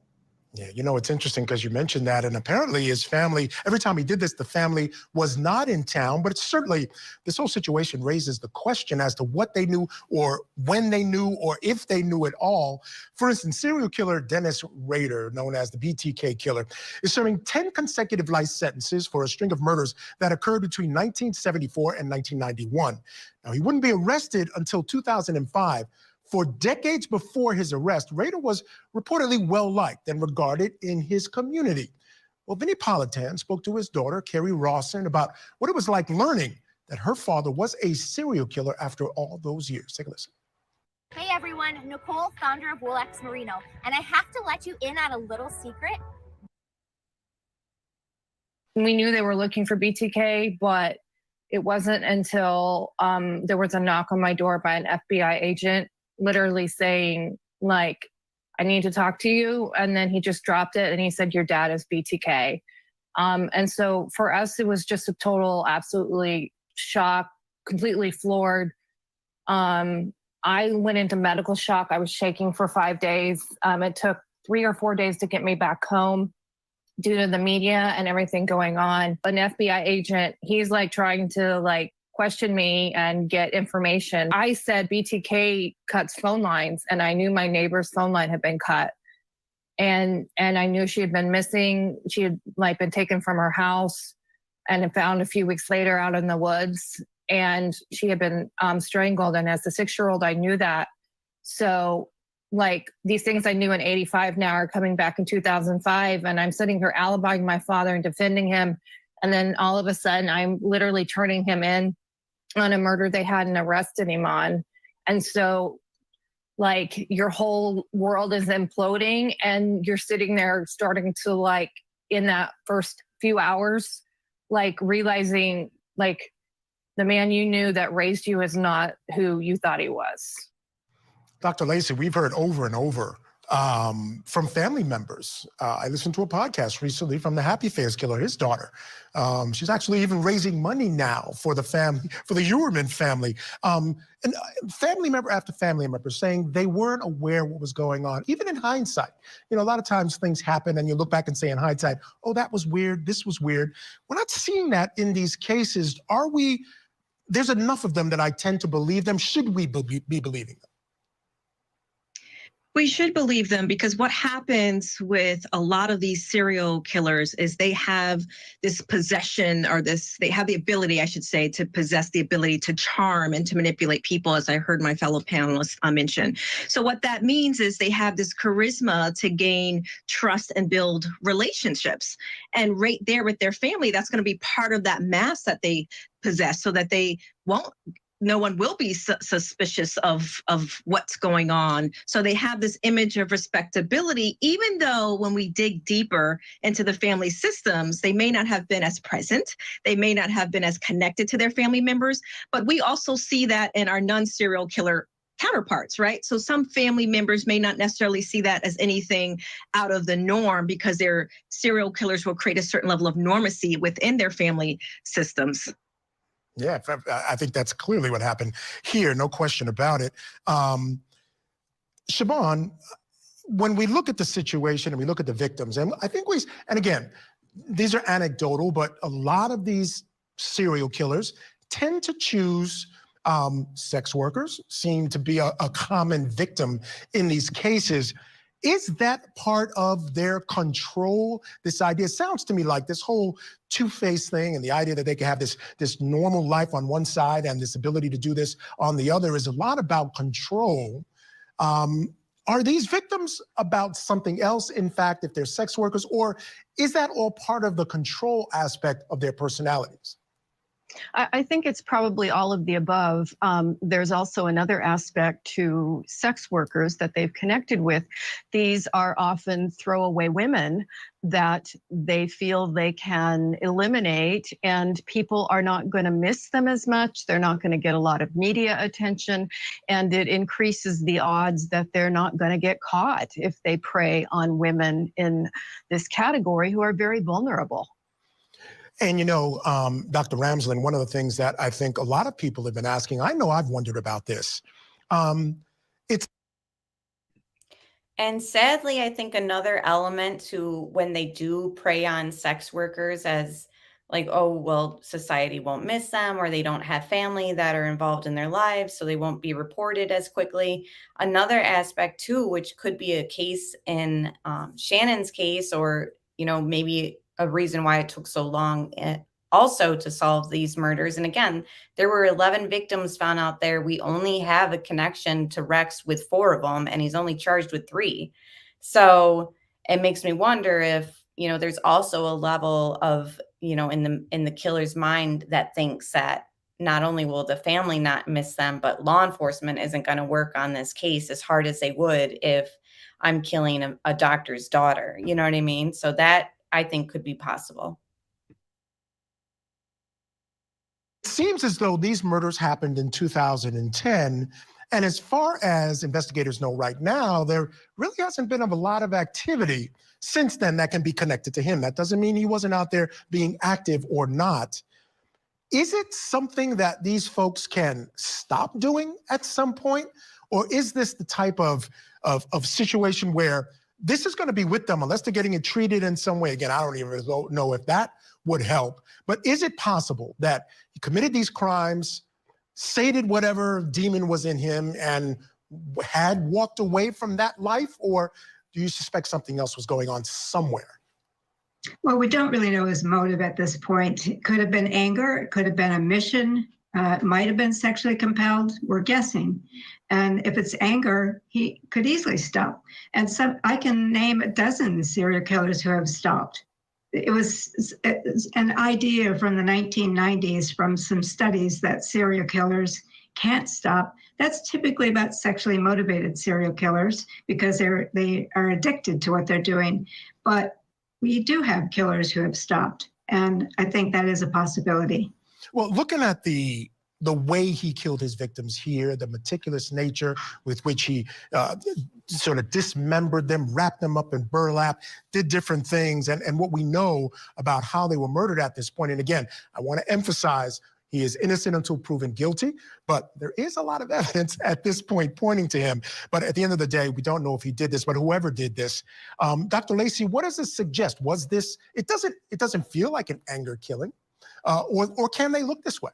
Yeah, you know, it's interesting because you mentioned that, and apparently his family, every time he did this, the family was not in town, but it's certainly, this whole situation raises the question as to what they knew or when they knew or if they knew at all. For instance, serial killer Dennis Rader, known as the BTK killer, is serving 10 consecutive life sentences for a string of murders that occurred between 1974 and 1991. Now, he wouldn't be arrested until 2005. For decades before his arrest, Rader was reportedly well-liked and regarded in his community. Well, Vinnie Politan spoke to his daughter, Carrie Rawson, about what it was like learning that her father was a serial killer after all those years. Take a listen. Hey everyone, Nicole, founder of Wolex Merino, and I have to let you in on a little secret. We knew they were looking for BTK, but it wasn't until there was a knock on my door by an FBI agent literally saying, like, I need to talk to you. And then he just dropped it and he said, your dad is BTK. And so for us, it was just a total, absolutely shock, completely floored. I went into medical shock. I was shaking for 5 days. It took 3 or 4 days to get me back home due to the media and everything going on. An FBI agent, he's like trying to like question me and get information. I said BTK cuts phone lines, and I knew my neighbor's phone line had been cut. And I knew she had been missing. She had like been taken from her house and found a few weeks later out in the woods. And she had been strangled. And as a 6-year-old, I knew that. So like these things I knew in 85 now are coming back in 2005. And I'm sitting here alibying my father and defending him. And then all of a sudden I'm literally turning him in on a murder they hadn't arrested him on. And so like your whole world is imploding and you're sitting there starting to like in that first few hours, like realizing like the man you knew that raised you is not who you thought he was. Dr. Lacey, we've heard over and over from family members. I listened to a podcast recently from the Happy Face killer, his daughter. She's actually even raising money now for the family, for the Heuermann family. And family member after family member saying they weren't aware what was going on, even in hindsight. You know, a lot of times things happen and you look back and say in hindsight, oh, that was weird, this was weird. We're not seeing that in these cases. Are we? There's enough of them that I tend to believe them. Should we be believing them? We should believe them because what happens with a lot of these serial killers is they have this possession or they have the ability, I should say, to possess the ability to charm and to manipulate people, as I heard my fellow panelists mention. So what that means is they have this charisma to gain trust and build relationships. And right there with their family, that's going to be part of that mask that they possess so that no one will be suspicious of what's going on. So they have this image of respectability, even though when we dig deeper into the family systems, they may not have been as present. They may not have been as connected to their family members, but we also see that in our non-serial killer counterparts, right? So some family members may not necessarily see that as anything out of the norm because their serial killers will create a certain level of normacy within their family systems. Yeah, I think that's clearly what happened here, no question about it. Siobhan, when we look at the situation and we look at the victims, and I think and again, these are anecdotal, but a lot of these serial killers tend to choose sex workers, seem to be a common victim in these cases. Is that part of their control? This idea sounds to me like this whole two-faced thing and the idea that they can have this normal life on one side and this ability to do this on the other is a lot about control. Are these victims about something else, in fact, if they're sex workers, or is that all part of the control aspect of their personalities? I think it's probably all of the above. There's also another aspect to sex workers that they've connected with. These are often throwaway women that they feel they can eliminate, and people are not going to miss them as much. They're not going to get a lot of media attention, and it increases the odds that they're not going to get caught if they prey on women in this category who are very vulnerable. And you know, Dr. Ramsland, one of the things that I think a lot of people have been asking, I know I've wondered about this. And sadly, I think another element to when they do prey on sex workers as like, oh, well, society won't miss them or they don't have family that are involved in their lives, so they won't be reported as quickly. Another aspect too, which could be a case in Shannon's case, or, maybe a reason why it took so long also to solve these murders. And again, there were 11 victims found out there. We only have a connection to Rex with 4 of them, and he's only charged with 3. So it makes me wonder if, there's also a level of, in the killer's mind that thinks that not only will the family not miss them, but law enforcement isn't going to work on this case as hard as they would if I'm killing a doctor's daughter. You know what I mean? So that I think could be possible. It seems as though these murders happened in 2010. And as far as investigators know right now, there really hasn't been a lot of activity since then that can be connected to him. That doesn't mean he wasn't out there being active or not. Is it something that these folks can stop doing at some point? Or is this the type of situation where this is going to be with them unless they're getting it treated in some way? Again, I don't even know if that would help. But is it possible that he committed these crimes, sated whatever demon was in him, and had walked away from that life? Or do you suspect something else was going on somewhere? Well, we don't really know his motive at this point. It could have been anger. It could have been a mission. It might have been sexually compelled. We're guessing. And if it's anger, he could easily stop. And I can name a dozen serial killers who have stopped. It's an idea from the 1990s from some studies that serial killers can't stop. That's typically about sexually motivated serial killers because they are addicted to what they're doing. But we do have killers who have stopped, and I think that is a possibility. Well, looking at the way he killed his victims here, the meticulous nature with which he sort of dismembered them, wrapped them up in burlap, did different things, and what we know about how they were murdered at this point. And again, I want to emphasize, he is innocent until proven guilty, but there is a lot of evidence at this point pointing to him. But at the end of the day, we don't know if he did this, but whoever did this. Dr. Lacey, what does this suggest? Was this, it doesn't feel like an anger killing, or can they look this way?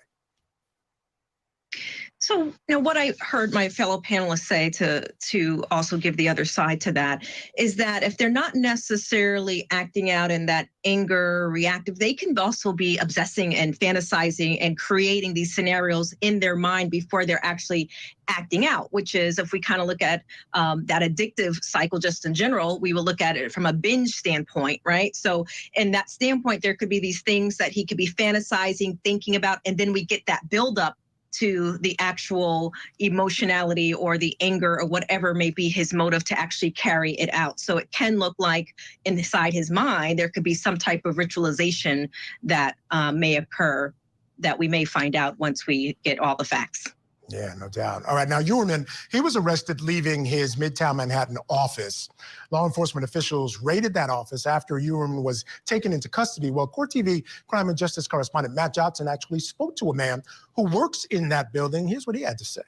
So, what I heard my fellow panelists say to also give the other side to that is that if they're not necessarily acting out in that anger reactive, they can also be obsessing and fantasizing and creating these scenarios in their mind before they're actually acting out, which is, if we kind of look at that addictive cycle just in general, we will look at it from a binge standpoint, right? So in that standpoint, there could be these things that he could be fantasizing, thinking about, and then we get that buildup to the actual emotionality or the anger or whatever may be his motive to actually carry it out. So it can look like inside his mind, there could be some type of ritualization that may occur that we may find out once we get all the facts. Yeah, no doubt. All right, now Heuermann, he was arrested leaving his Midtown Manhattan office. Law enforcement officials raided that office after Heuermann was taken into custody. Well, Court TV crime and justice correspondent Matt Johnson actually spoke to a man who works in that building. Here's what he had to say.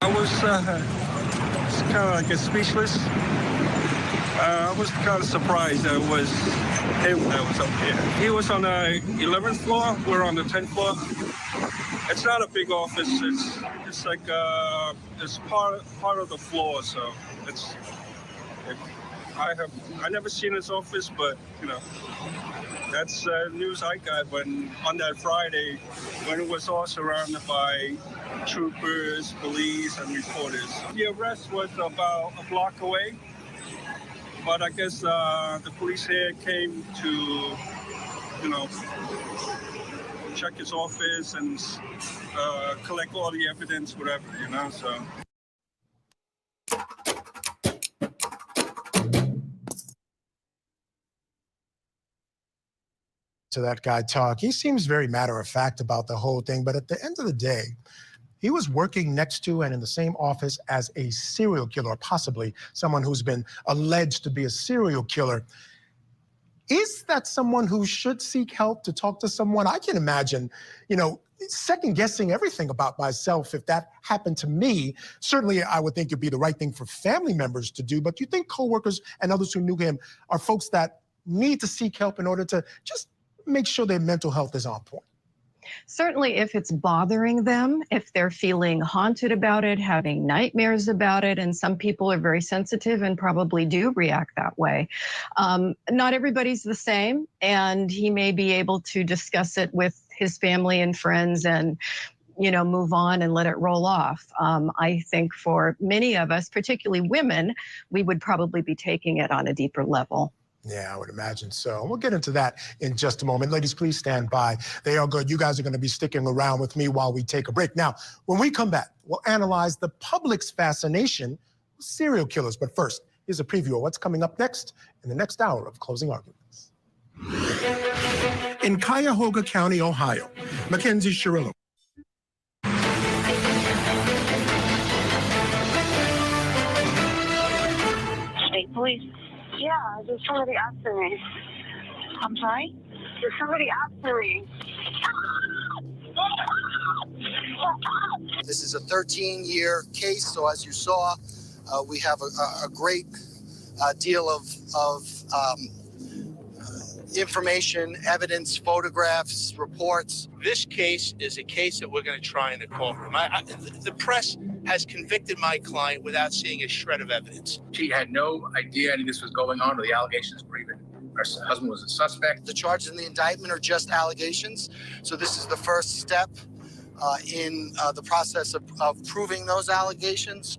I was kind of like speechless. I was kind of surprised that it was him that was up here. He was on the 11th floor. We're on the 10th floor. It's not a big office. It's like it's part of the floor. So I never seen his office, but that's news I got when on that Friday when it was all surrounded by troopers, police, and reporters. The arrest was about a block away, but I guess the police here came to check his office and collect all the evidence, whatever, so. To that guy talk, he seems very matter of fact about the whole thing, but at the end of the day, he was working next to and in the same office as a serial killer, or possibly someone who's been alleged to be a serial killer. Is that someone who should seek help to talk to someone? I can imagine, second guessing everything about myself. If that happened to me, certainly I would think it'd be the right thing for family members to do. But do you think coworkers and others who knew him are folks that need to seek help in order to just make sure their mental health is on point? Certainly if it's bothering them, if they're feeling haunted about it, having nightmares about it, and some people are very sensitive and probably do react that way. Not everybody's the same, and he may be able to discuss it with his family and friends and move on and let it roll off. I think for many of us, particularly women, we would probably be taking it on a deeper level. Yeah, I would imagine so. We'll get into that in just a moment. Ladies, please stand by. They are good. You guys are going to be sticking around with me while we take a break. Now, when we come back, we'll analyze the public's fascination with serial killers. But first, here's a preview of what's coming up next in the next hour of Closing Arguments. In Cuyahoga County, Ohio, Mackenzie Shirillo. State police. Yeah, there's somebody after me. I'm sorry? There's somebody after me. This is a 13-year case, so as you saw, we have a great deal of information, evidence, photographs, reports. This case is a case that we're going to try in the courtroom. The press has convicted my client without seeing a shred of evidence. She had no idea any of this was going on, or the allegations were even. Her husband was a suspect. The charges in the indictment are just allegations, so this is the first step in the process of proving those allegations.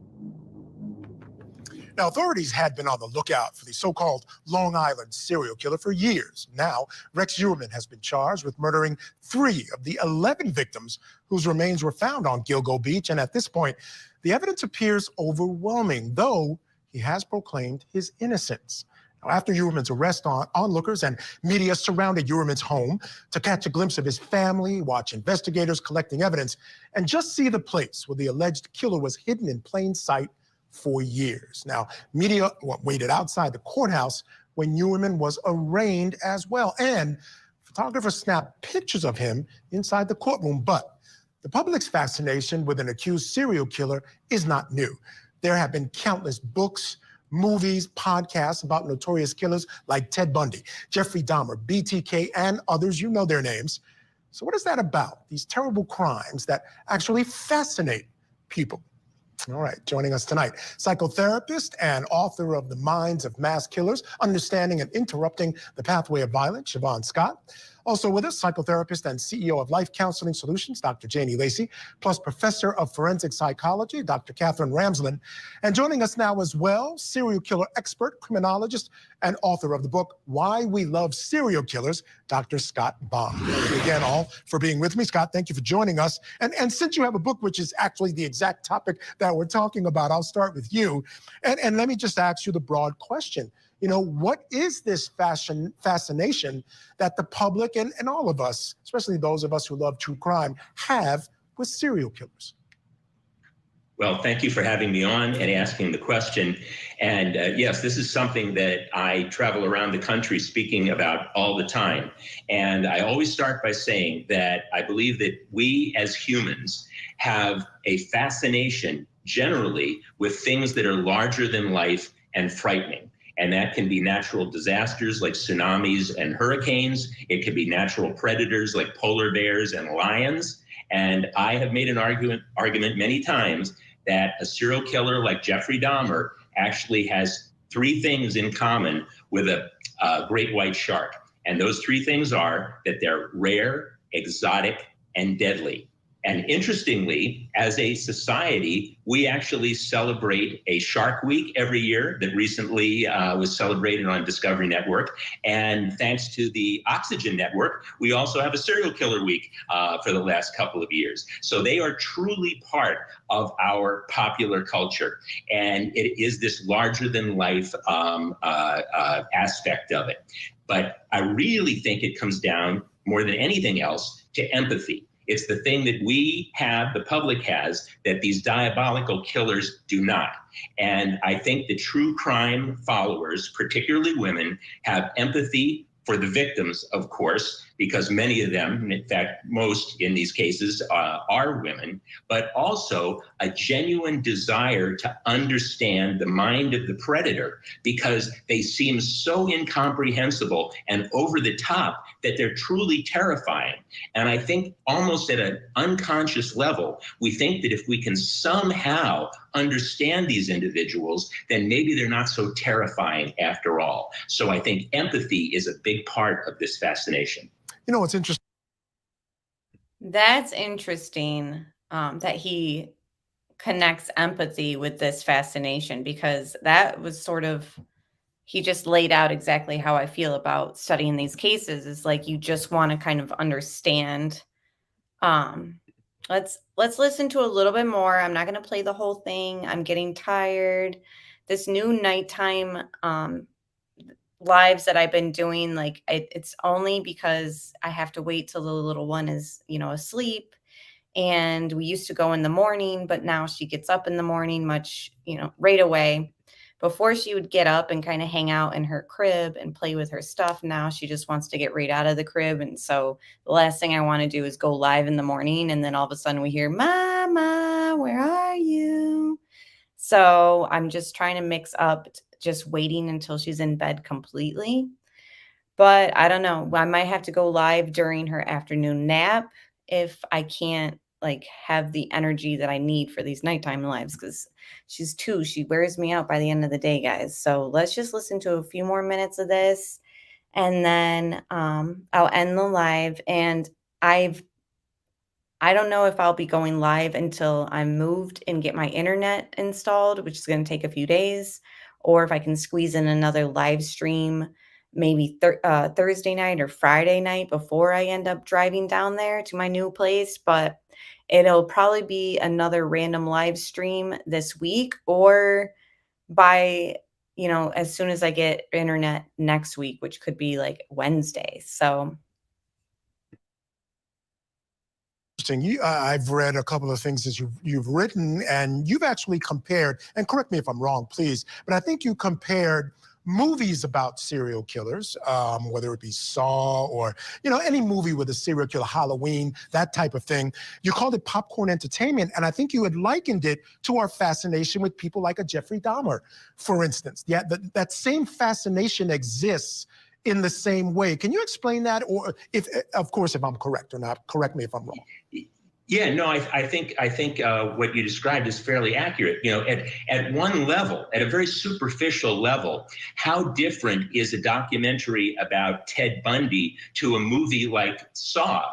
Now, authorities had been on the lookout for the so-called Long Island serial killer for years. Now, Rex Heuermann has been charged with murdering 3 of the 11 victims whose remains were found on Gilgo Beach. And at this point, the evidence appears overwhelming, though he has proclaimed his innocence. Now, after Heuermann's arrest, onlookers and media surrounded Heuermann's home to catch a glimpse of his family, watch investigators collecting evidence, and just see the place where the alleged killer was hidden in plain sight for years. Now, media waited outside the courthouse when Heuermann was arraigned as well, and photographers snapped pictures of him inside the courtroom. But the public's fascination with an accused serial killer is not new. There have been countless books, movies, podcasts about notorious killers like Ted Bundy, Jeffrey Dahmer, BTK, and others. You know their names. So what is that about? These terrible crimes that actually fascinate people. All right, joining us tonight, psychotherapist and author of The Minds of Mass Killers, Understanding and Interrupting the Pathway of Violence, Siobhan Scott. Also with us, psychotherapist and CEO of Life Counseling Solutions, Dr. Janie Lacey, plus professor of forensic psychology, Dr. Catherine Ramsland. And joining us now as well, serial killer expert, criminologist, and author of the book, Why We Love Serial Killers, Dr. Scott Baum. Thank you again all for being with me. Scott, thank you for joining us. And since you have a book, which is actually the exact topic that we're talking about, I'll start with you. And let me just ask you the broad question. You know, what is this fascination that the public and all of us, especially those of us who love true crime, have with serial killers? Well, thank you for having me on and asking the question. And yes, this is something that I travel around the country speaking about all the time. And I always start by saying that I believe that we as humans have a fascination generally with things that are larger than life and frightening. And that can be natural disasters like tsunamis and hurricanes. It can be natural predators like polar bears and lions. And I have made an argument many times that a serial killer like Jeffrey Dahmer actually has 3 things in common with a great white shark. And those 3 things are that they're rare, exotic, and deadly. And interestingly, as a society, we actually celebrate a Shark Week every year that recently was celebrated on Discovery Network. And thanks to the Oxygen Network, we also have a Serial Killer Week for the last couple of years. So they are truly part of our popular culture. And it is this larger than life aspect of it. But I really think it comes down more than anything else to empathy. It's the thing that we have, the public has, that these diabolical killers do not. And I think the true crime followers, particularly women, have empathy for the victims, of course, because many of them, in fact, most in these cases are women, but also a genuine desire to understand the mind of the predator because they seem so incomprehensible and over the top that they're truly terrifying. And I think almost at an unconscious level, we think that if we can somehow understand these individuals, then maybe they're not so terrifying after all. So I think empathy is a big part of this fascination. You know, what's interesting. That's interesting that he connects empathy with this fascination, because that was sort of, he just laid out exactly how I feel about studying these cases. Is like, you just want to kind of understand. Let's listen to a little bit more. I'm not going to play the whole thing. I'm getting tired. This new nighttime lives that I've been doing, like it's only because I have to wait till the little one is, asleep. And we used to go in the morning, but now she gets up in the morning much, right away. Before she would get up and kind of hang out in her crib and play with her stuff. Now she just wants to get right out of the crib. And so the last thing I want to do is go live in the morning. And then all of a sudden we hear, "Mama, where are you?" So I'm just trying to mix up just waiting until she's in bed completely. But I don't know. I might have to go live during her afternoon nap if I can't have the energy that I need for these nighttime lives, because she's 2. She wears me out by the end of the day, guys. So let's just listen to a few more minutes of this, and then I'll end the live. And I don't know if I'll be going live until I'm moved and get my internet installed, which is going to take a few days, or if I can squeeze in another live stream maybe Thursday night or Friday night before I end up driving down there to my new place. But it'll probably be another random live stream this week, or by, as soon as I get internet next week, which could be like Wednesday. So I've read a couple of things that you've written, and you've actually compared, and correct me if I'm wrong, please, but I think you compared movies about serial killers, whether it be Saw or, any movie with a serial killer, Halloween, that type of thing. You called it popcorn entertainment, and I think you had likened it to our fascination with people like a Jeffrey Dahmer, for instance. Yeah, that same fascination exists in the same way. Can you explain that? Or if I'm correct or not, correct me if I'm wrong. Yeah, no, I think what you described is fairly accurate. At one level, at a very superficial level, how different is a documentary about Ted Bundy to a movie like Saw?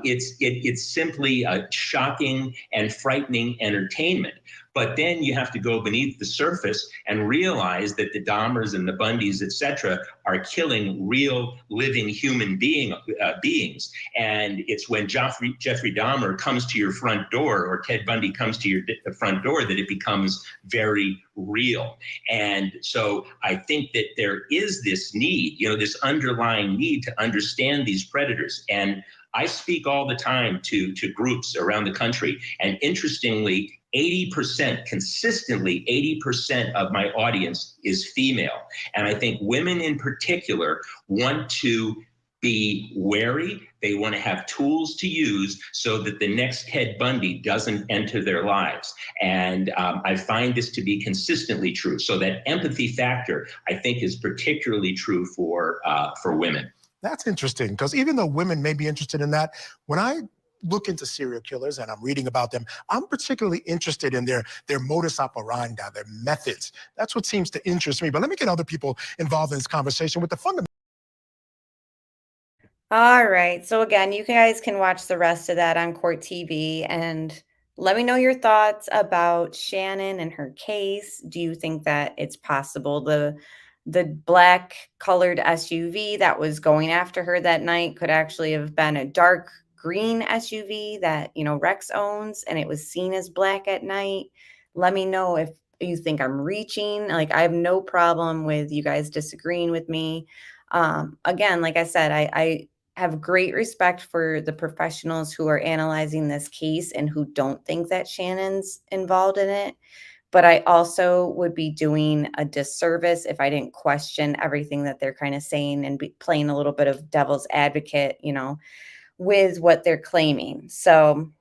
It's simply a shocking and frightening entertainment. But then you have to go beneath the surface and realize that the Dahmers and the Bundys, et cetera, are killing real living human beings. And it's when Jeffrey Dahmer comes to your front door, or Ted Bundy comes to your front door, that it becomes very real. And so I think that there is this need, this underlying need to understand these predators. And I speak all the time to groups around the country. And interestingly, consistently 80% of my audience is female. And I think women in particular want to be wary. They want to have tools to use so that the next Ted Bundy doesn't enter their lives. And I find this to be consistently true. So that empathy factor, I think, is particularly true for women. That's interesting, because even though women may be interested in that, when I look into serial killers and I'm reading about them, I'm particularly interested in their modus operandi, their methods. That's what seems to interest me. But let me get other people involved in this conversation with the fundamental. all right. So again, you guys can watch the rest of that on Court TV, and let me know your thoughts about Shannon and her case. Do you think that it's possible the black colored SUV that was going after her that night could actually have been a dark green SUV that, Rex owns, and it was seen as black at night? Let me know if you think I'm reaching. I have no problem with you guys disagreeing with me. Again, like I said, I have great respect for the professionals who are analyzing this case and who don't think that Shannon's involved in it. but I also would be doing a disservice if I didn't question everything that they're kind of saying and be playing a little bit of devil's advocate, with what they're claiming. So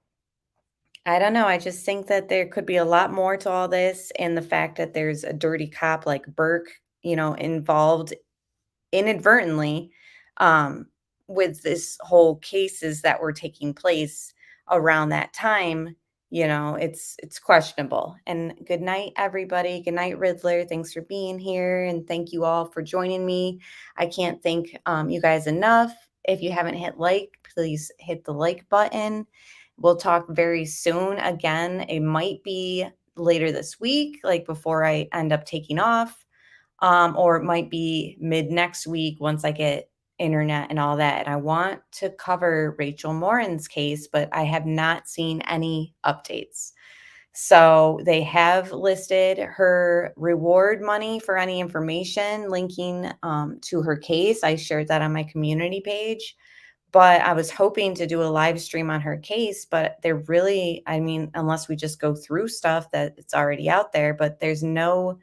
I don't know. I just think that there could be a lot more to all this. And the fact that there's a dirty cop like Burke, involved inadvertently um, with this whole cases that were taking place around that time, it's questionable. And good night, everybody. Good night, Riddler. Thanks for being here, and thank you all for joining me. I can't thank you guys enough. If you haven't hit like, please hit the like button. We'll talk very soon. Again, it might be later this week, like before I end up taking off, or it might be mid next week once I get internet and all that. And I want to cover Rachel Morin's case, but I have not seen any updates. So they have listed her reward money for any information linking to her case. I shared that on my community page, but I was hoping to do a live stream on her case, but they're really, unless we just go through stuff that it's already out there, but there's no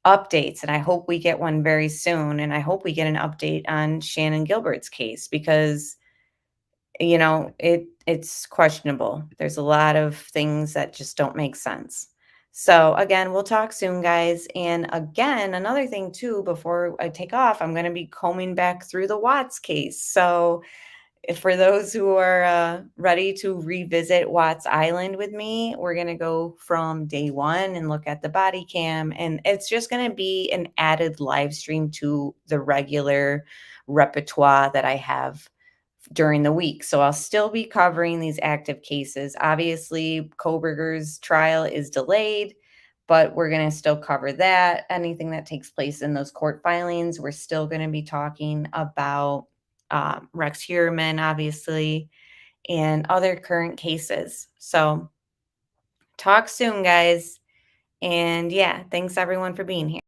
updates, and I hope we get one very soon. And I hope we get an update on Shannon Gilbert's case because, it's questionable. There's a lot of things that just don't make sense. So again, we'll talk soon, guys. And again, another thing too, before I take off, I'm going to be combing back through the Watts case. So for those who are ready to revisit Watts Island with me, we're going to go from day one and look at the body cam. And it's just going to be an added live stream to the regular repertoire that I have during the week. So I'll still be covering these active cases. Obviously, Koberger's trial is delayed, but we're going to still cover that. Anything that takes place in those court filings, we're still going to be talking about Rex Heuermann, obviously, and other current cases. So talk soon, guys. And yeah, thanks everyone for being here.